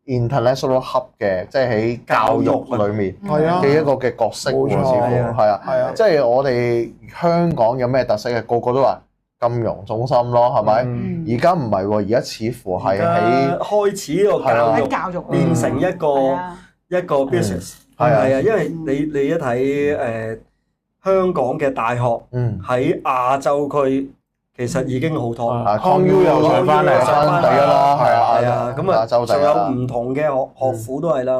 international hub 嘅，即係喺教育裏面嘅一個嘅角色喎，似乎係啊，即係我哋香港有咩特色嘅？個個都話金融中心咯，係咪？而家唔係喎，而家似乎係喺開始呢個教育變成一個 business。係啊，因為你一睇香港嘅大學喺亞洲區其實已經好 top，康 U 又上翻嚟第一啦，係啊，咁啊仲有唔同嘅學府都係啦，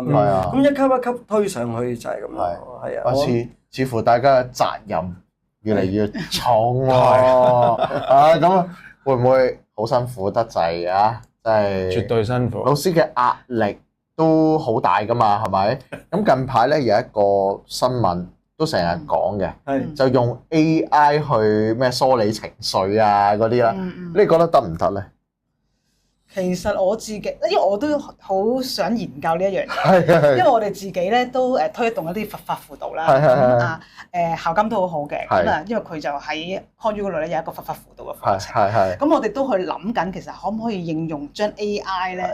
咁一級一級推上去就係咁樣，係啊，似乎大家嘅責任越嚟越重喎，咁會唔會好辛苦得滯啊！真係絕對辛苦。老師嘅壓力都好大噶嘛，係咪？咁近排咧有一個新聞都成日講嘅，係就用 AI 去咩梳理情緒啊嗰啲啦。你覺得得唔得咧？其實我自己，因為我都好想研究呢一樣嘢，因為我哋自己咧都推動一啲佛法輔導啦。咁啊校監都好好嘅，咁啊因為佢就喺康語嗰度咧有一個佛法輔導嘅課程。咁我哋都去諗緊，其實可唔可以應用將 AI 咧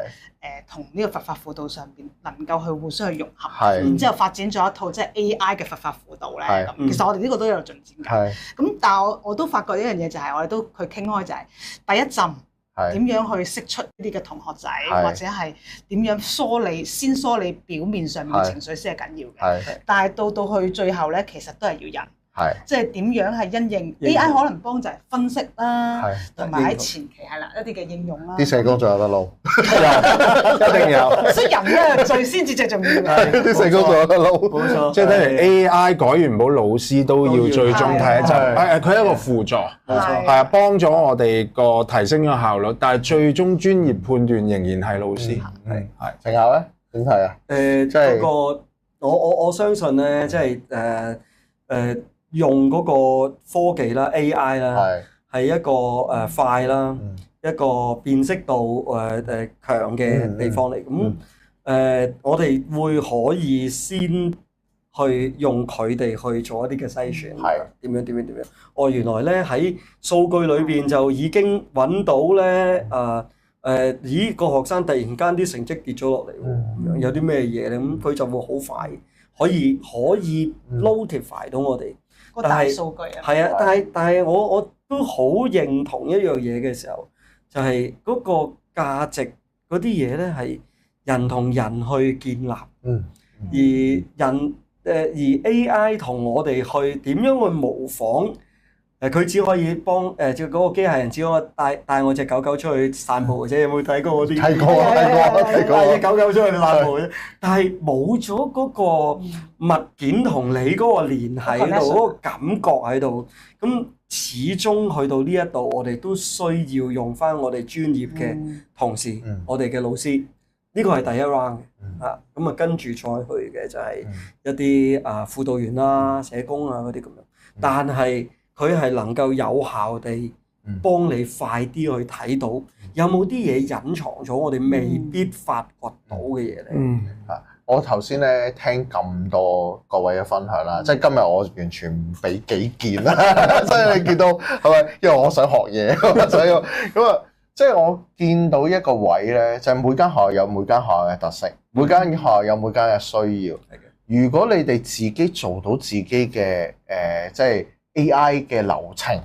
同呢個佛法輔導上邊能夠去互相去融合，然之後發展咗一套即係 AI 嘅佛法輔導咧。咁其實我哋呢個都有進展㗎。咁但係我都發覺一樣嘢就係我哋都去傾開就係第一陣。點樣去釋出呢啲嘅同學仔，或者係點樣先梳理表面上面嘅情緒先係緊要嘅。但係到去最後咧，其實都係要人。即係點樣係因應 AI 可能幫就係分析啦，同埋喺前期係啦一啲嘅應用啦。啲社工仲有得撈，一定有。所以人咧最先至最重要嘅。啲社工仲有得撈，冇錯。即係等於 AI 改完簿，老師都要最終睇一陣。佢係一個輔助，係啊，幫咗我哋個提升咗效率，但係最終專業判斷仍然係老師。係成效咧點睇啊？即係嗰個我相信咧，即係用嗰個科技啦 AI 啦，係一個快啦，一個辨識度強嘅地方嚟。咁我哋會可以先去用佢哋去做一啲嘅篩選，點樣？原來咧喺數據裏邊就已經揾到咧咦個學生突然間啲成績跌咗落嚟喎，有啲咩嘢咧？咁佢就會好快可以 notify 到我哋。個大數據啊，係啊，但係我都好認同一樣嘢嘅時候，就係嗰個價值嗰啲嘢咧係人同人去建立，而 AI 同我哋去點樣去模仿，佢只可以幫即係嗰個機械人只可以帶我隻狗狗出去散步嘅啫。有冇睇過嗰啲？睇過。帶隻狗狗出去散步啫。但係冇咗嗰個物件同你嗰個聯繫喺度，嗰個感覺喺度。咁始終去到呢一度，我哋都需要用翻我哋專業嘅同事，我哋嘅老師。呢個係第一 round 嘅。咁啊跟住再去嘅就係一啲輔導員啦、社工啊嗰啲咁樣。但係佢係能夠有效地幫你快啲去睇到有冇啲嘢隱藏咗我哋未必發掘到嘅嘢咧。我頭先咧聽咁多各位嘅分享啦，即係今日我完全唔俾己見啦，即係你見到係咪？因為我想學嘢，所以咁啊，即係我見到一個位咧，就係每間學校有每間學校嘅特色，每間學校有每間嘅需要。如果你哋自己做到自己嘅即係 AI 嘅流程，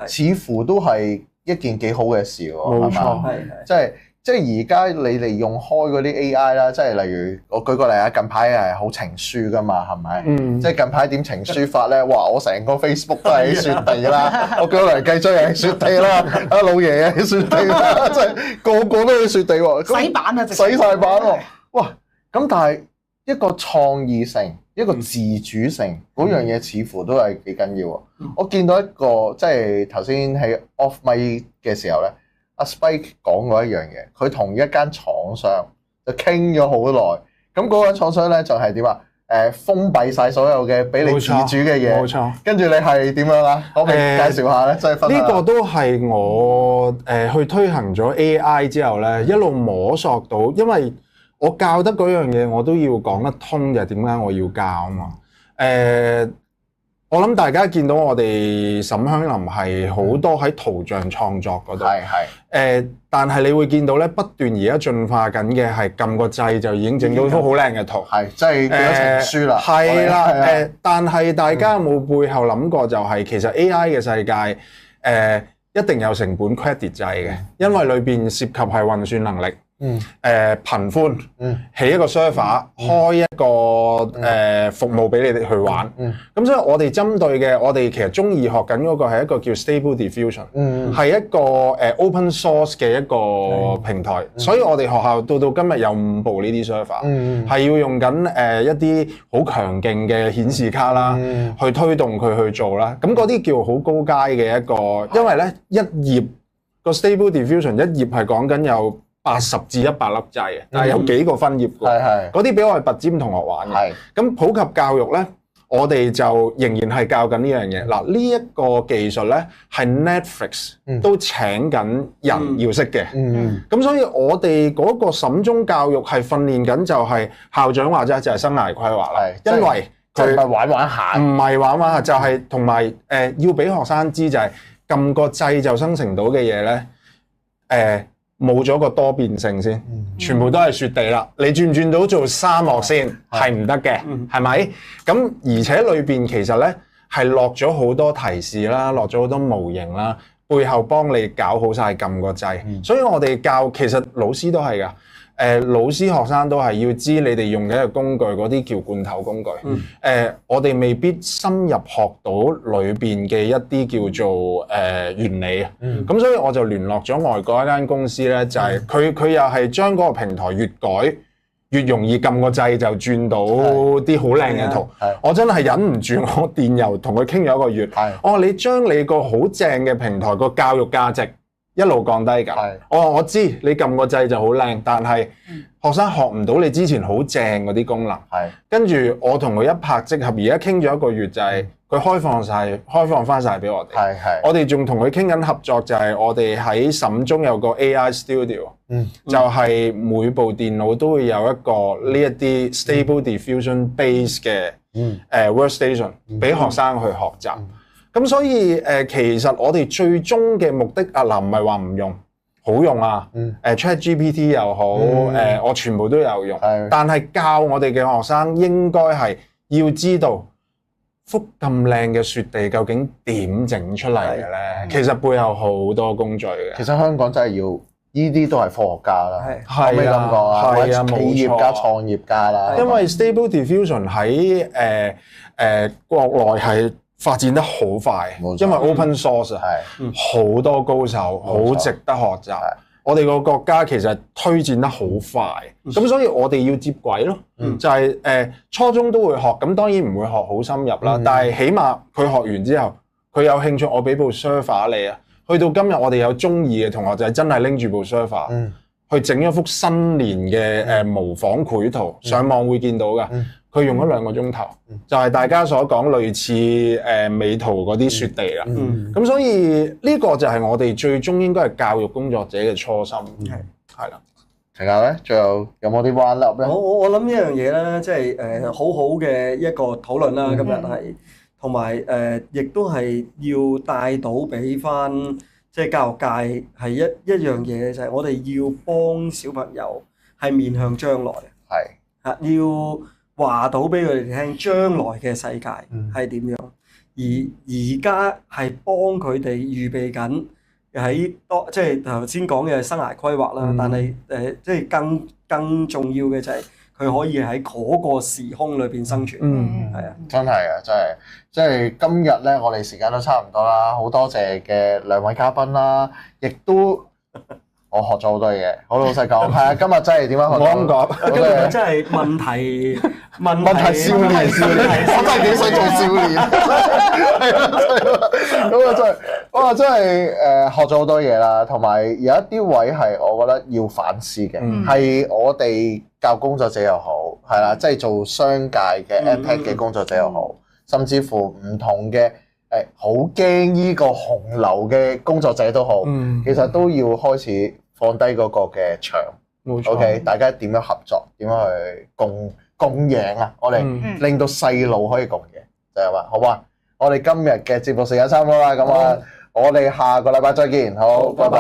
似乎都係一件幾好嘅事喎。冇錯，即係而家你哋用開嗰啲 AI 啦，即係例如我舉個例啊，近排係好情書噶嘛，係咪？即係近排點情書法咧？哇！我成個 Facebook 都係雪地啦，我舉嚟計追係雪地啦，阿老爺嘅雪地啦，即係個個都係雪地喎。洗版啊！洗晒版喎！哇！咁但係一個創意性、一個自主性嗰樣嘢，似乎都係幾緊要喎。我見到一個即係頭先喺 off mic 嘅時候咧。阿 Spike 講過一樣嘢，佢同一間廠商就傾咗好耐。咁嗰間廠商咧就係點啊？封閉晒所有嘅俾你自主嘅嘢。冇錯。跟住你係點樣啊？可唔可以介紹下咧？即係分享。呢個都係我去推行咗 AI 之後咧，一路摸索到，因為我教得嗰樣嘢，我都要講得通，就係點解我要教啊嘛。我諗大家見到我哋沈香林係好多喺圖像創作嗰度，但係你會見到咧，不斷而家進化緊嘅係撳個掣就已經整到幅好靚嘅圖，即係變咗情書啦。係啦，但係大家有冇背後諗過就係其實 AI 嘅世界一定有成本 credit 制嘅，因為裏邊涉及係運算能力。頻寬，起一個 server，開一個服務俾你哋去玩。咁所以我哋針對嘅，我哋其實中意學緊嗰個係一個叫 Stable Diffusion，係一個open source 嘅一個平台。所以我哋學校到今日有5部呢啲 server，係要用緊一啲好強勁嘅顯示卡啦，去推動佢去做啦。咁嗰啲叫好高階嘅一個，因為咧一頁個 Stable Diffusion 一頁係講緊有80至100粒掣嘅，但係有幾個分頁嘅。係嗰啲俾我哋拔尖同學玩嘅。咁普及教育咧，我哋就仍然係教緊呢樣嘢。嗱，呢一個技術咧係 Netflix 都請緊人要識嘅。咁所以我哋嗰個審中教育係訓練緊就係校長或者就係生涯規劃啦。因為佢唔係玩玩下，唔係玩玩下，就係同埋要俾學生知就係撳個掣就生成到嘅嘢咧，冇咗個多變性先，全部都係雪地啦。你轉唔轉到做沙漠先係唔得嘅，係咪？咁而且裏邊其實咧係落咗好多提示啦，落咗好多模型啦，背後幫你搞好晒撳個掣。所以我哋教其實老師都係㗎。老師學生都係要知你哋用嘅一個工具，嗰啲叫罐頭工具。我哋未必深入學到裏邊嘅一啲叫做原理啊。咁所以我就聯絡咗外國一間公司咧，就係佢又係將嗰個平台越改越容易撳個掣就轉到啲好靚嘅圖。我真係忍唔住，我電郵同佢傾咗一個月。我話你將你個好正嘅平台個教育價值一路降低㗎。我知你撳個掣就好靚，但係學生學唔到你之前好正嗰啲功能。跟住我同佢一拍即合，而家傾咗一個月就係佢開放翻晒俾我哋。我哋仲同佢傾緊合作，就係我哋喺審中有個 AI Studio，就係每部電腦都會有一個呢一啲 Stable Diffusion base 嘅workstation 俾學生去學習。咁所以其實我哋最終嘅目的唔係話唔用，好用啊！ChatGPT 又好，我全部都有用。但係教我哋嘅學生應該係要知道幅咁靚嘅雪地究竟點整出嚟嘅咧？其實背後好多工序嘅。其實香港真係要呢啲都係科學家啦，可唔可以咁講啊？係啊，企業家、創業家啦。因為 Stable Diffusion 喺國內係發展得好快，因為 open source 好多高手，好值得學習。我哋個國家其實推薦得好快，咁所以我哋要接軌咯。就係初中都會學，咁當然唔會學好深入啦。但係起碼佢學完之後，佢有興趣，我俾部 server 你啊。去到今日，我哋有中意嘅同學就係真係拎住部 server 去整一幅新年嘅模仿繪圖，上網會見到㗎。佢用咗2個鐘頭，就係大家所講類似美圖嗰啲雪地啦。咁所以呢個就係我哋最終應該係教育工作者嘅初心。係啦。陳教咧，最後有冇啲彎粒咧？我諗呢樣嘢咧，即係好好嘅一個討論啦。今日係同埋亦都係要帶到俾翻即係教育界係一樣嘢，就係我哋要幫小朋友係面向將來。要話到俾佢哋聽，將來嘅世界係點樣？而家係幫佢哋預備緊喺即係頭先講嘅生涯規劃啦。但係即係更重要嘅就係佢可以喺嗰個時空裏邊生存。係啊，真係啊，真係即係今日咧，我哋時間都差唔多啦。好多謝嘅2位嘉賓啦，亦都。我學咗好多嘢，好老實講，係啊，今日真係點樣學？我咁講，今日真係問題少年，我真係幾想做少年，係啊，咁啊真係，哇真係學咗好多嘢啦，同埋有一啲位係我覺得要反思嘅，係我哋教工作者又好，係啦，即係做商界嘅 EdTech 嘅工作者又好，甚至乎唔同嘅。好驚呢個洪流嘅工作者都好，其實都要開始放低嗰個嘅牆。OK， 大家點樣合作？點樣去共贏啊？我哋令到細路可以共贏，就係話好嘛？我哋今日嘅節目時間差唔多啦，咁啊，我哋下個禮拜再見，好，拜拜。